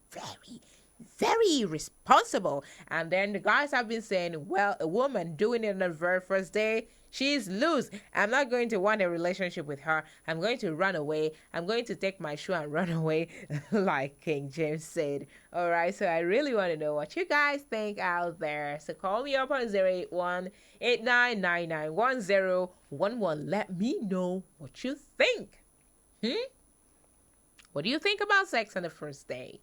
S1: very irresponsible. And then the guys have been saying, well, a woman doing it on the very first day, she's loose. I'm not going to want a relationship with her. I'm going to run away. I'm going to take my shoe and run away, like King James said. All right, so I really want to know what you guys think out there. So call me up on 081 8999 Let me know what you think. What do you think about sex on the first day?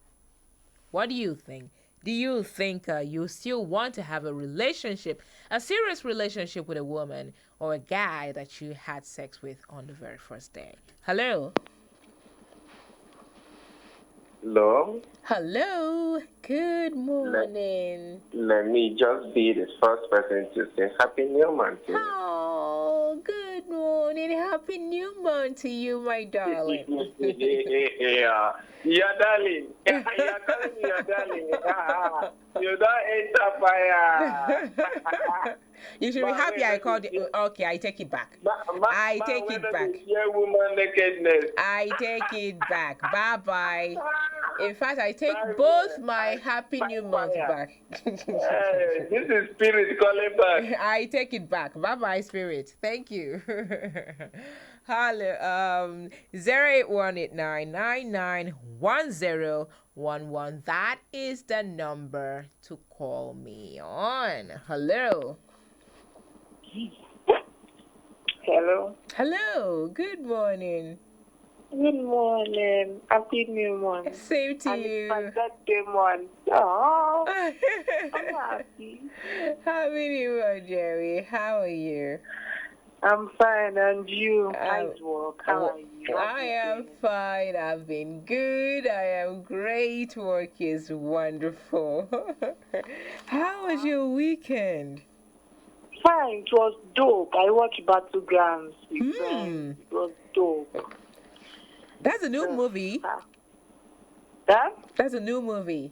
S1: What do you think? Do you think you still want to have a relationship, a serious relationship with a woman or a guy that you had sex with on the very first day? Hello?
S7: Hello?
S1: Hello? Good morning.
S7: Let me just be the first person to say Happy New Month to you.
S1: Oh, good morning. Happy New Month to you, my darling.
S7: Yeah. Your darling. You're calling me your darling. You don't enter fire.
S1: You should be happy I called you. Okay, I take it back. I take it back.
S7: Woman nakedness.
S1: I take it back. Bye-bye. In fact, I take both my Happy New Month back.
S7: This is Spirit calling back.
S1: I take it back. Bye-bye, Spirit. Thank you. Hello. 08189991011. That is the number to call me on. Hello.
S8: Hello.
S1: Hello. Good morning.
S8: Good morning. Happy New Month.
S1: Same to
S8: and
S1: you.
S8: It's my birthday month. Oh, I'm happy.
S1: Happy New Year, Jerry. How are you?
S8: I'm fine, and you? How's work? How are you?
S1: I am fine. I've been good. I am great. Work is wonderful. How was your weekend?
S8: Fine. It was dope. I watched Battlegrounds with friends. It was dope.
S1: That's a new movie.
S8: That?
S1: That's a new movie.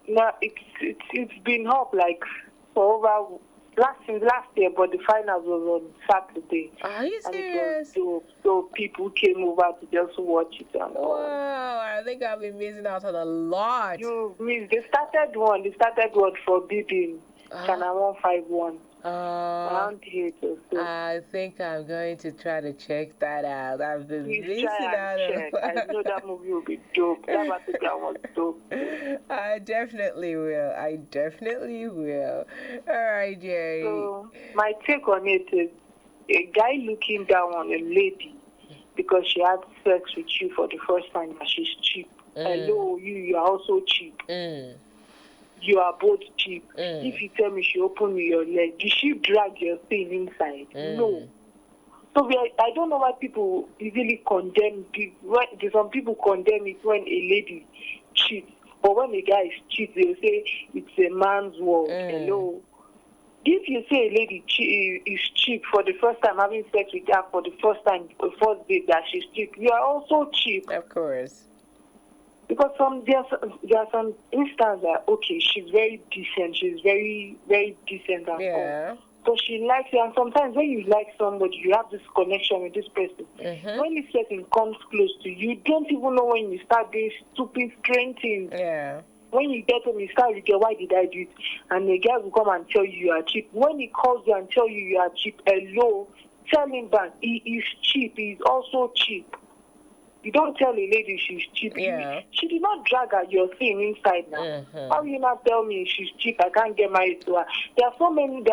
S8: No, it's been up like for over since last year, but the finals was on Saturday.
S1: Are you serious?
S8: And it was dope. So people came over to just watch it. And
S1: wow, I think I've been missing out on a lot.
S8: You missed. They started one for Bidding, Channel 151. Around here too.
S1: I think I'm going to try to check that out. I've been missing out.
S8: Check. I know that movie will be dope. That was dope.
S1: I definitely will. All right, Jerry.
S8: So my take on it is a guy looking down on a lady because she had sex with you for the first time and she's cheap. Hello, you are also cheap. You are both cheap. If you tell me she opened your leg, did she drag your thing inside? No. So I don't know why people easily condemn people. Some people condemn it when a lady cheats. But when a guy cheats, they'll say it's a man's world. Hello. If you say a lady is cheap for the first time, having sex with her for the first time, first date that she's cheap, you are also cheap.
S1: Of course.
S8: Because there are some instances that, okay, she's very decent. She's very, very decent. And all. So she likes you, and sometimes when you like somebody, you have this connection with this person. When this person comes close to you, you don't even know when you start doing stupid, strange things.
S1: Yeah.
S8: When you get home, you start with why did I do it? And the guy will come and tell you are cheap. When he calls you and tell you are cheap, hello, tell him that he is cheap. He is also cheap. You don't tell a lady she's cheap.
S1: Yeah.
S8: She did not drag her your thing inside now. How you not tell me she's cheap? I can't get married to her. There are so many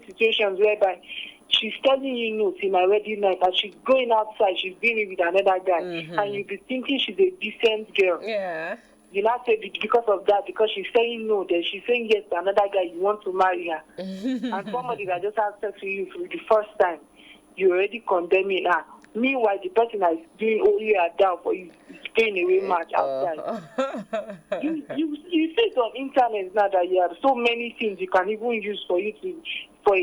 S8: situations whereby she's telling you no till my wedding night, and she's going outside, she's being with another guy, and you be thinking she's a decent girl.
S1: Yeah.
S8: You not say because of that, because she's saying no, then she's saying yes to another guy, you want to marry her. And somebody that just had sex with you for the first time, you already condemning her. Meanwhile, the person that is doing all you are down for is paying away match outside. You see it on internet now that you have so many things you can even use for a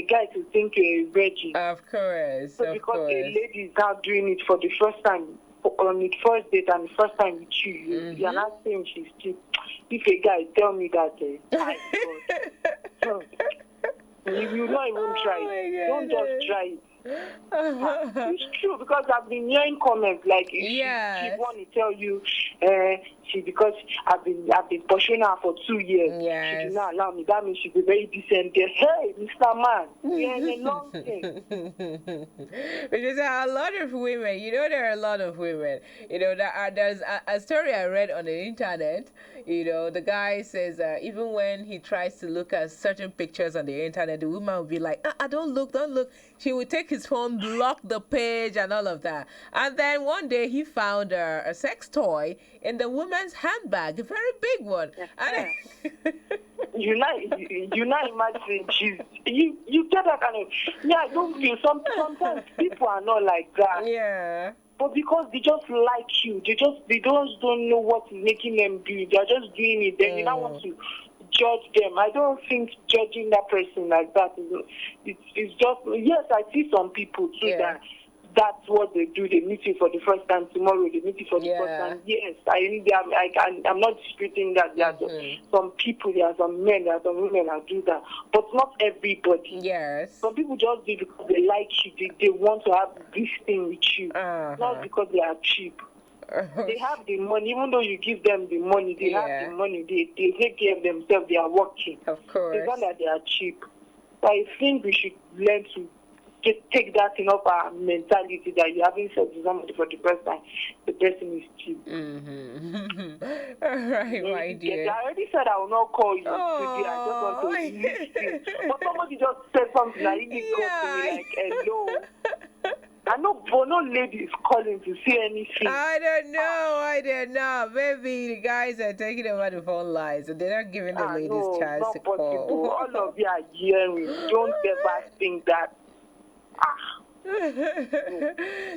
S8: guy to think you're a virgin.
S1: Of course.
S8: So because a lady is now doing it for the first time on the first date and the first time with you, you are not saying she's cheap. If a guy tell me that, you don't even try it. Don't just try it. It's true, because I've been hearing comments like if she want to tell you because I've been pursuing her for 2 years. She did not allow me. That means she's a very decent girl. Hey, Mr. Man, we're in a long thing.
S1: Because there are a lot of women, there are a lot of women, there's a story I read on the internet. The guy says even when he tries to look at certain pictures on the internet, the woman will be like, don't look. She would take his phone, block the page and all of that. And then one day he found a sex toy in the woman's handbag, a very big one. And
S8: you not imagine you get that kind of I don't feel sometimes people are not like that.
S1: Yeah.
S8: But because they just like you, they just don't know what is making them do it. They're just doing it. Then you don't want to judge them. I don't think judging that person like that it's just, yes, I see some people too that's what they do. They meet you for the first time. Tomorrow they meet you for the first time. Yes, I'm not disputing that. There are some people, there are some men, there are some women that do that, but not everybody.
S1: Yes.
S8: Some people just do because they like you. They want to have this thing with you, not because they are cheap. They have the money, even though you give them the money, they have the money. They take care of themselves. They are working.
S1: Of course.
S8: It's not that they are cheap. So I think we should learn to take that in our mentality that you're having sex with somebody for the first time, the person is cheap.
S1: All right, my dear.
S8: I already said I will not call you today. I just want to listen. But somebody just said something that really got to me, like, hello. I know, but no lady is calling to say anything.
S1: I don't know. Maybe the guys are taking over the phone lines and they're not giving the ladies chance to call.
S8: All of you are hearing. Don't ever think that.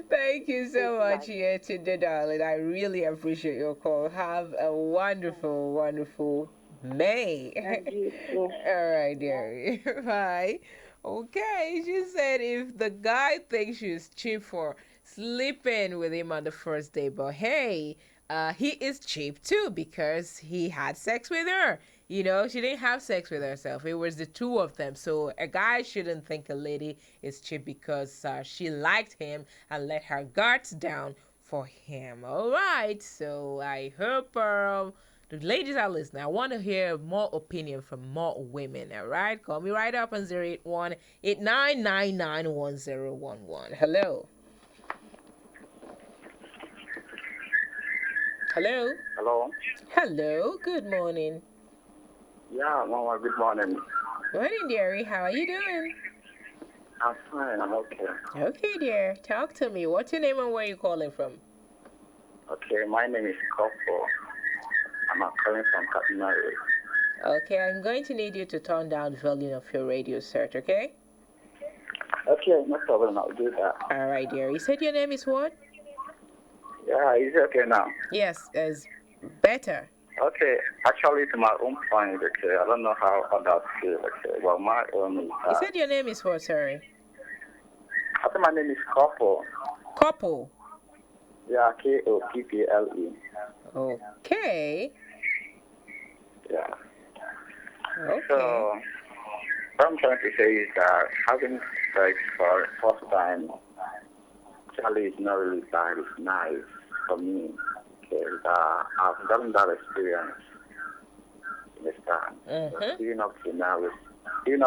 S1: Thank you so much, today, darling. I really appreciate your call. Have a wonderful, wonderful May.
S8: Thank you.
S1: All right, dearie. Bye. Okay, she said if the guy thinks she's cheap for sleeping with him on the first day, but hey, he is cheap too because he had sex with her. She didn't have sex with herself. It was the two of them. So a guy shouldn't think a lady is cheap because she liked him and let her guards down for him. All right. So I hope the ladies are listening. I want to hear more opinion from more women. All right. Call me right up on 081-8999-1011. Hello. Hello.
S7: Hello.
S1: Hello. Good morning.
S7: Yeah, Mama, good morning.
S1: Morning, dearie. How are you doing?
S7: I'm fine. I'm okay.
S1: Okay, dear. Talk to me. What's your name and where are you calling from?
S7: Okay, my name is Kopo. I'm calling from Kaduna.
S1: Okay, I'm going to need you to turn down the volume of your radio set, okay?
S7: Okay, no problem. I'll do that.
S1: All right, dear. You said your name is what?
S7: Yeah, is it okay now?
S1: Yes, it's better.
S7: Okay, actually, it's my own point. Okay, I don't know how others feel. Okay, well, my own is.
S1: You said your name is what? Sorry.
S7: I think my name is Kopo.
S1: Kopo.
S7: Yeah, Kopple.
S1: Okay.
S7: Yeah.
S1: Okay.
S7: So,
S4: What I'm trying to say is that having sex for the first time actually is not really bad. It's nice for me because I've gotten that experience. Understand? So even up to now, we're still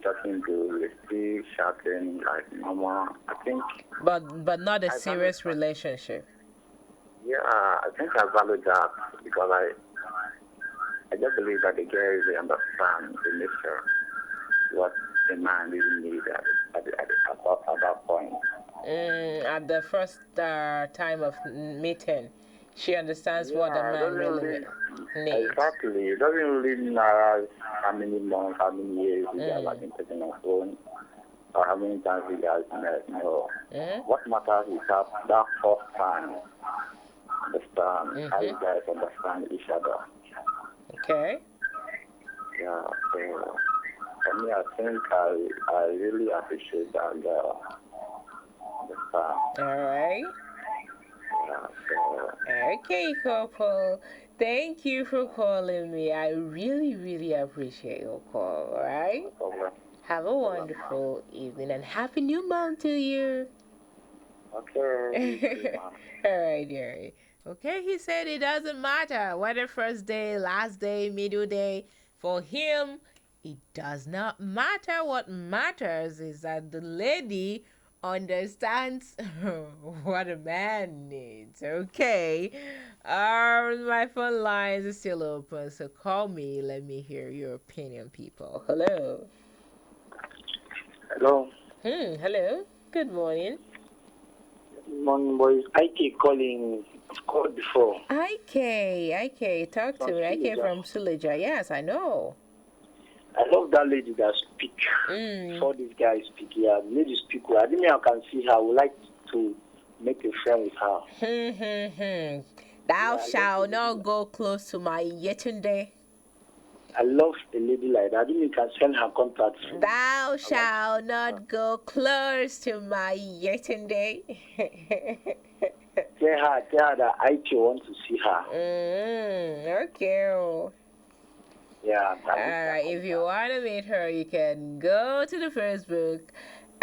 S4: talking to, we're still chatting like normal. I think.
S1: But not a
S4: I
S1: serious
S4: value,
S1: relationship.
S4: yeah, I think I value that because I just believe that the girls they understand the nature what the man really needs at that point.
S1: At the first time of meeting, she understands what the
S4: Yeah, it
S1: man
S4: doesn't
S1: really
S4: really
S1: needs.
S4: exactly. It doesn't really matter how many months, how many years you guys have been taking on phone, or how many times you guys met. No, what matters is that first time. Understand how you guys understand each other.
S1: Okay.
S4: Yeah. So for me, I think I really appreciate that girl. Understand?
S1: All right.
S4: Yeah. So.
S1: Okay, couple. Thank you for calling me. I really, really appreciate your call. All right.
S4: No problem.
S1: Have a wonderful evening and happy new month to you.
S4: Okay. You too, man.
S1: All right, dearie. Okay, he said it doesn't matter whether first day, last day, middle day. For him, it does not matter. What matters is that the lady understands what a man needs. Okay. My phone lines are still open, so call me. Let me hear your opinion, people. Hello.
S3: Hello.
S1: Hello. Good morning.
S3: Morning, boys. I keep calling. I've called before.
S1: IK, talk to
S3: From
S1: me. IK
S3: Suleja.
S1: from Suleja. Yes, I know.
S3: I love that lady that speak. Before this guy speak, yeah, the lady speak well. I think I can see her. I would like to make a friend with her.
S1: Thou
S3: Yeah, I love the
S1: shalt
S3: lady
S1: not go close to my Yetunde.
S3: I love a lady like that. I think you can send her contact.
S1: Thou shalt not go close to my Yetunde.
S3: Tell her that I too want to see her.
S1: Okay.
S3: Yeah,
S1: If you want to meet her, you can go to the Facebook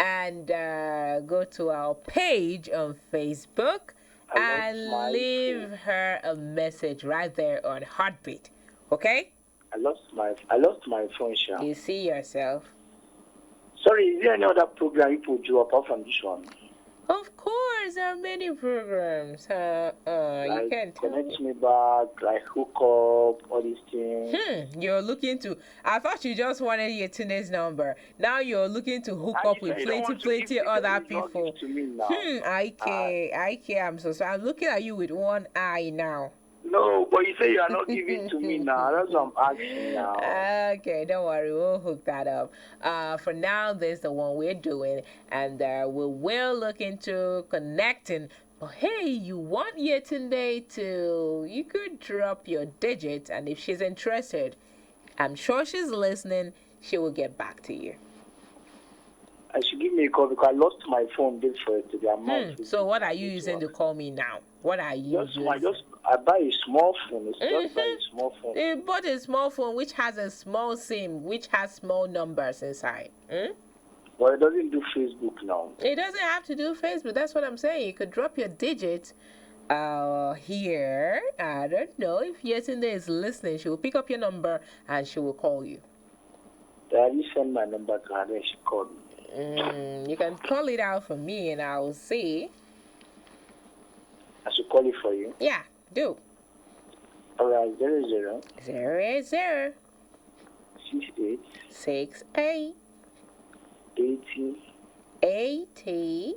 S1: and go to our page on Facebook and leave her a message right there on Heartbeat. Okay?
S3: I lost my phone, Sha.
S1: You see yourself.
S3: Sorry, is there any other program you put you apart from this one?
S1: Of course, there are many programs. You can tell
S3: connect me back, like hook up, all these things.
S1: You're looking to. I thought you just wanted your teenage number. Now you're looking to hook up with plenty other people. I care. I'm so sorry. I'm looking at you with one eye now.
S3: No, but you say you are not giving to me now. That's what I'm asking now.
S1: Okay, don't worry. We'll hook that up. For now, this is the one we're doing, and we will look into connecting. But hey, you want Yetunde to? You could drop your digits, and if she's interested, I'm sure she's listening. She will get back to you.
S3: I should give me a call because I lost my phone this for it today.
S1: So what are you using to call me now? What are you using?
S3: I buy a small phone. Just buy a small phone.
S1: You bought a small phone which has a small SIM, which has small numbers inside.
S3: But it doesn't do Facebook now.
S1: It doesn't have to do Facebook. That's what I'm saying. You could drop your digits here. I don't know if Yetunde is listening. She will pick up your number and she will call you.
S3: You send my number to her, then she called me.
S1: You can call it out for me and I will see.
S3: I should call it for you?
S1: Yeah, do.
S3: Alright, 00
S1: 080
S3: 68 80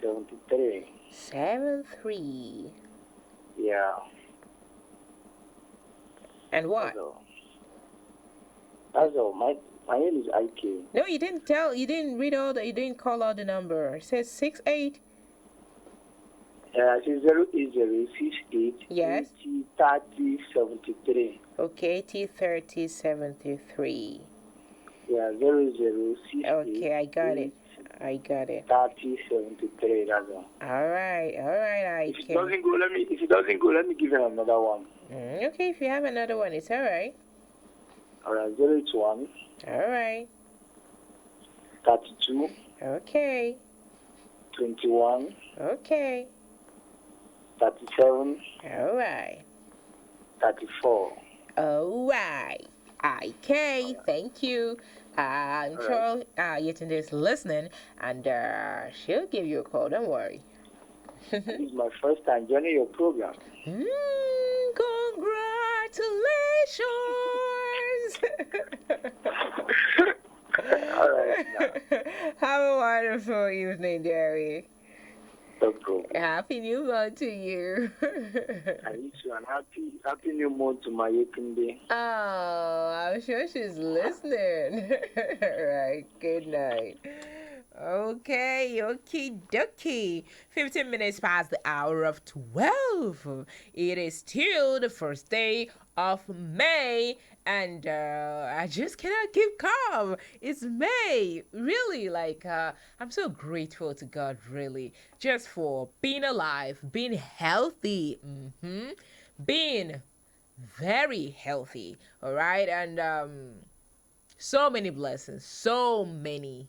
S1: 73.
S3: Yeah.
S1: And what?
S3: That's all. My name is IK.
S1: No, you didn't call out the number. It says 68.
S3: It says 08068
S1: Yes.
S3: 80 73.
S1: Okay, T30 73.
S3: Yeah, 0068.
S1: Okay, I got it.
S3: 30 73. That's all.
S1: All right, I
S3: If it doesn't go, let me give you another one.
S1: Okay, if you have another one, it's all right.
S3: All right, 081
S1: All right.
S3: 32,
S1: Okay.
S3: 21,
S1: Okay.
S3: 37,
S1: All right.
S3: 34.
S1: All right. Okay. Thank you. I'm
S3: All right.
S1: sure Yetunde is listening, and she'll give you a call. Don't worry.
S3: This is my first time joining your program.
S1: Congratulations!
S3: All right, now.
S1: Have a wonderful evening, Jerry.
S3: No problem.
S1: Happy New Month to you.
S3: I wish you an happy new month to my Yetunde.
S1: Oh, I'm sure she's listening. Right, good night. Okay, okie dokie. 15 minutes past the hour of 12. It is still the first day of May, and I just cannot keep calm. It's May. Really, I'm so grateful to God, really, just for being alive, being healthy, being very healthy, all right? And so many blessings, so many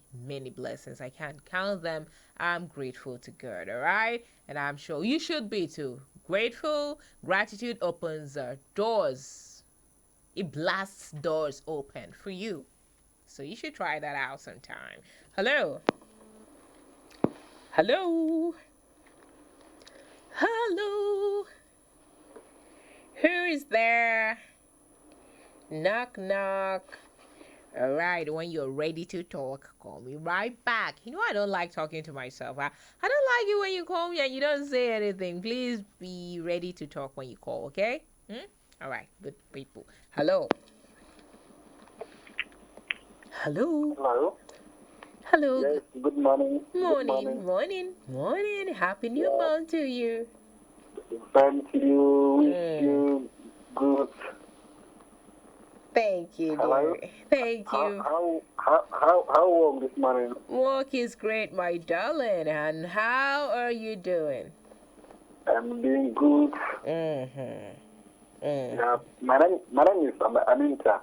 S1: blessings. I can't count them. I'm grateful to God, all right? And I'm sure you should be too. Grateful. Gratitude opens doors. It blasts doors open for you. So you should try that out sometime. Hello. Hello. Hello. Who is there? Knock, knock. All right, when you're ready to talk, call me right back. You know, I don't like talking to myself. I don't like it when you call me and you don't say anything. Please be ready to talk when you call, okay? All right, good people. Hello. Hello.
S3: Hello.
S1: Hello.
S3: Yes, good morning.
S1: Morning. Happy New Month to you.
S3: Thank you. Wish you good.
S1: Thank you,
S3: Hello?
S1: dear. Thank you.
S3: How warm this morning?
S1: Work is great, my darling. And how are you doing?
S3: I'm doing good. Yeah, my name is Anita.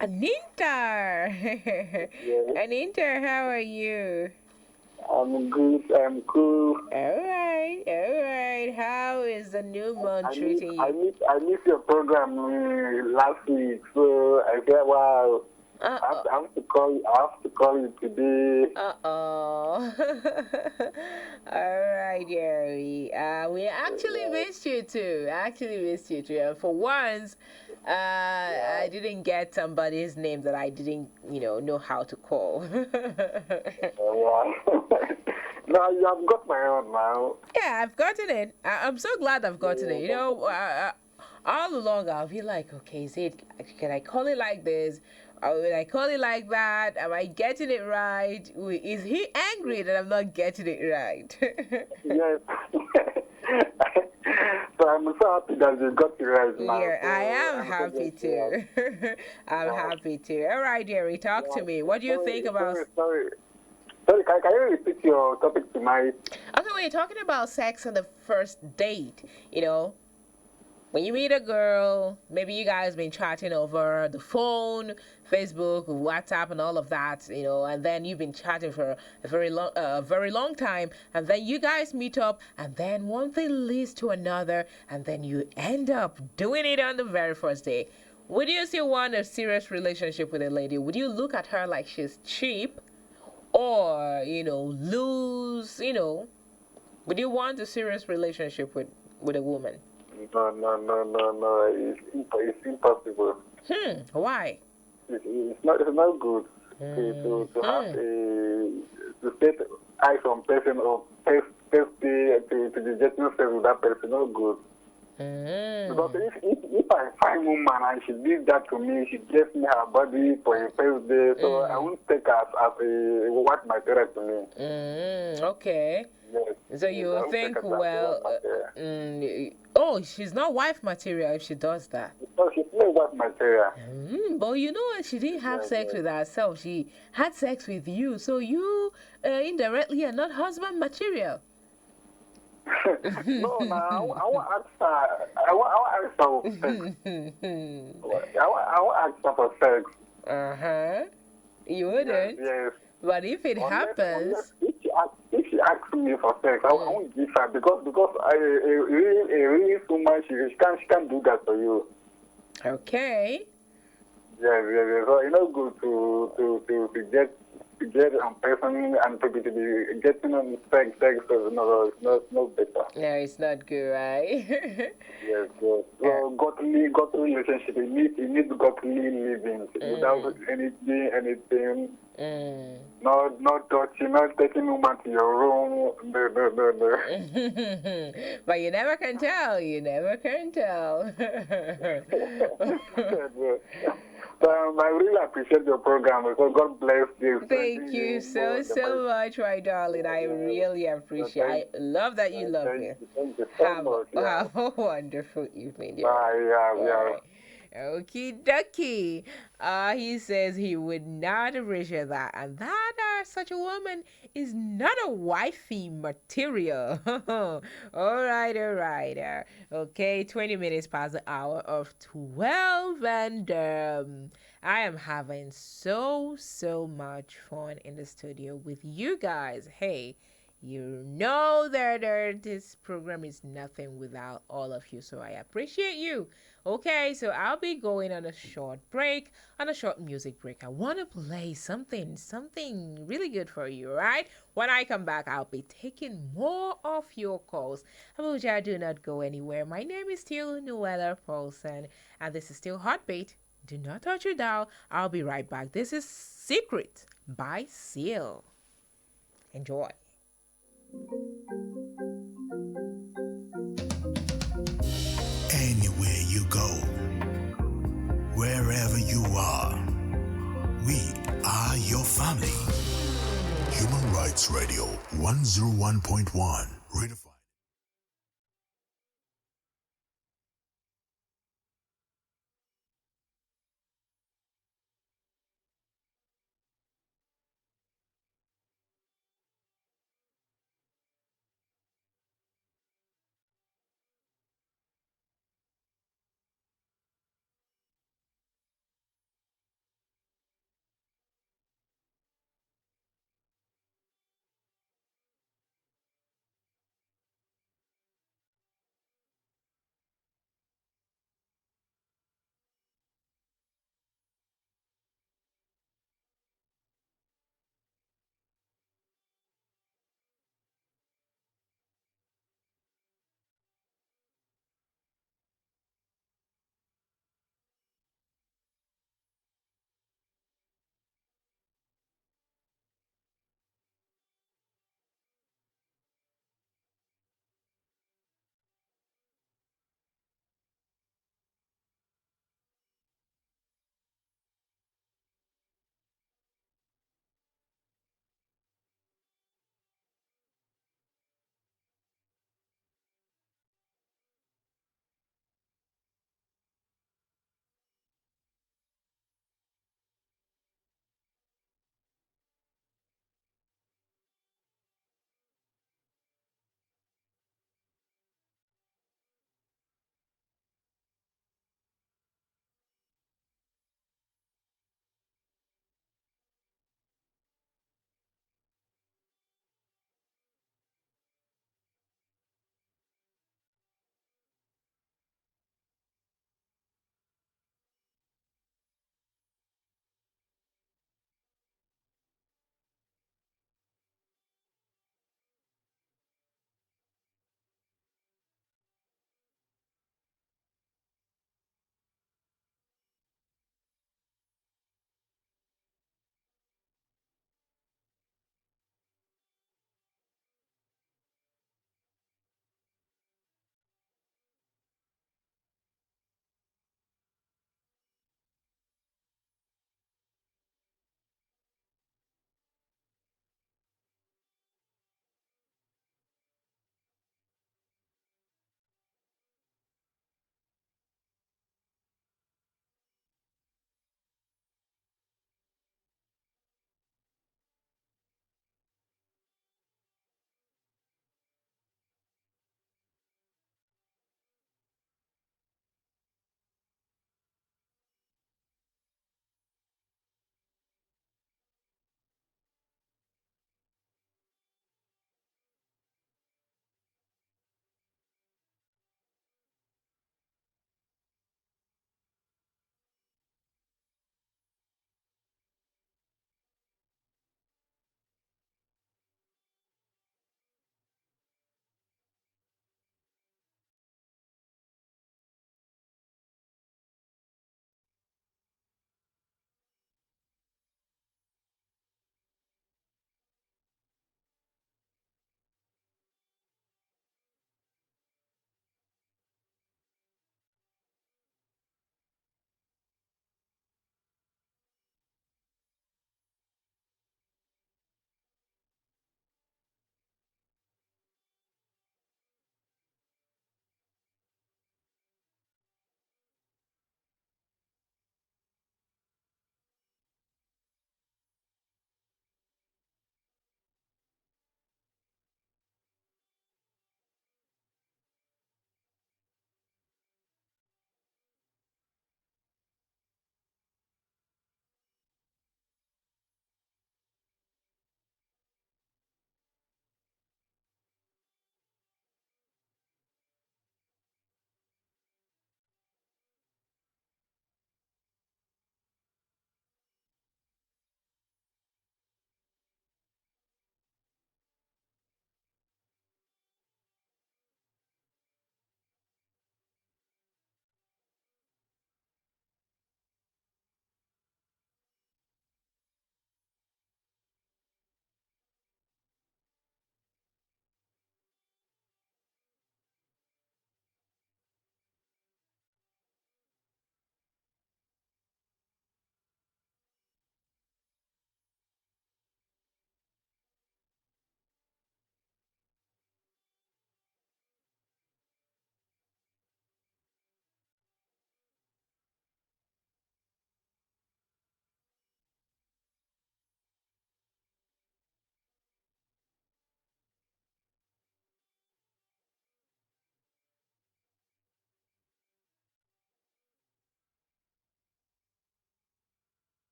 S1: Anita.
S3: Yes.
S1: Anita, how are you?
S3: I'm good. I'm cool.
S1: All right. How is the new month treating you?
S3: I missed your program last week, so I said, wow. I have to call you. I have to call you today.
S1: All right, Jerry. We actually missed you too. And for once, I didn't get somebody's name that I didn't, know how to call.
S3: Wow. Now you have got my own now.
S1: Yeah, I've gotten it. I'm so glad I've gotten it. All along I'll be like, okay, can I call it like this? Or will I call it like that? Am I getting it right? Is he angry that I'm not getting it right?
S3: Yes. So I'm so happy that you got it right now.
S1: Yeah,
S3: So
S1: I am
S3: I'm
S1: happy
S3: so
S1: too. I'm happy too. All right, Jerry, talk to me. What do you think about...
S3: Sorry, can you repeat your topic tonight?
S1: Okay, we're talking about sex on the first date. When you meet a girl, maybe you guys been chatting over the phone, Facebook, WhatsApp, and all of that, and then you've been chatting for a very long time, and then you guys meet up, and then one thing leads to another, and then you end up doing it on the very first day. Would you still want a serious relationship with a lady? Would you look at her like she's cheap, or lose? Would you want a serious relationship with a woman?
S3: No. It's impossible.
S1: Why?
S3: It's not good to have to set eyes on person or test to be getting sex with that person. Not good. Because if I find woman and she did that to me, she gave me her body for a first day, so I won't take her as a wife material to me.
S1: Okay.
S3: Yes.
S1: So you think, she's not wife material if she does that.
S3: No, she's not wife material.
S1: But she didn't have sex with herself. She had sex with you, so you indirectly are not husband material.
S3: No, I want to ask her. I want to ask her for sex. I want to ask her for sex.
S1: Uh-huh. You
S3: Yes,
S1: wouldn't.
S3: yes.
S1: But if it
S3: Unless
S1: happens,
S3: if she asks me for sex, I won't give her because a really woman she can't do that for you.
S1: okay.
S3: Yes, yes, yes. So it's not good to get person and to be getting on sex is not better.
S1: No, it's not good, right?
S3: Yes, yes. So godly relationship you need godly living without anything. Not touching, not taking woman to your room. No.
S1: But you never can tell. You never can tell.
S3: I really appreciate your program. So God bless you.
S1: Thank you so much, my darling. I really appreciate. I love that you love me.
S3: Thank you so much. Yeah.
S1: Have a wonderful evening, dear.
S3: Bye. Yeah,
S1: All
S3: yeah.
S1: right. Okie dokie. He says he would not appreciate that, and that such a woman is not a wifey material. All right, all right. Okay, 20 minutes past the hour of 12, and I am having so much fun in the studio with you guys. Hey, you know that this program is nothing without all of you, so I appreciate you. Okay, so I'll be going on a short break, on a short music break. I want to play something really good for you, right? When I come back, I'll be taking more of your calls. Abuja, do not go anywhere. My name is still Noella Paulson, and this is still Heartbeat. Do not touch your dial. I'll be right back. This is Secret by Seal. Enjoy.
S2: Anywhere you go, wherever you are, we are your family. Human Rights Radio 101.1.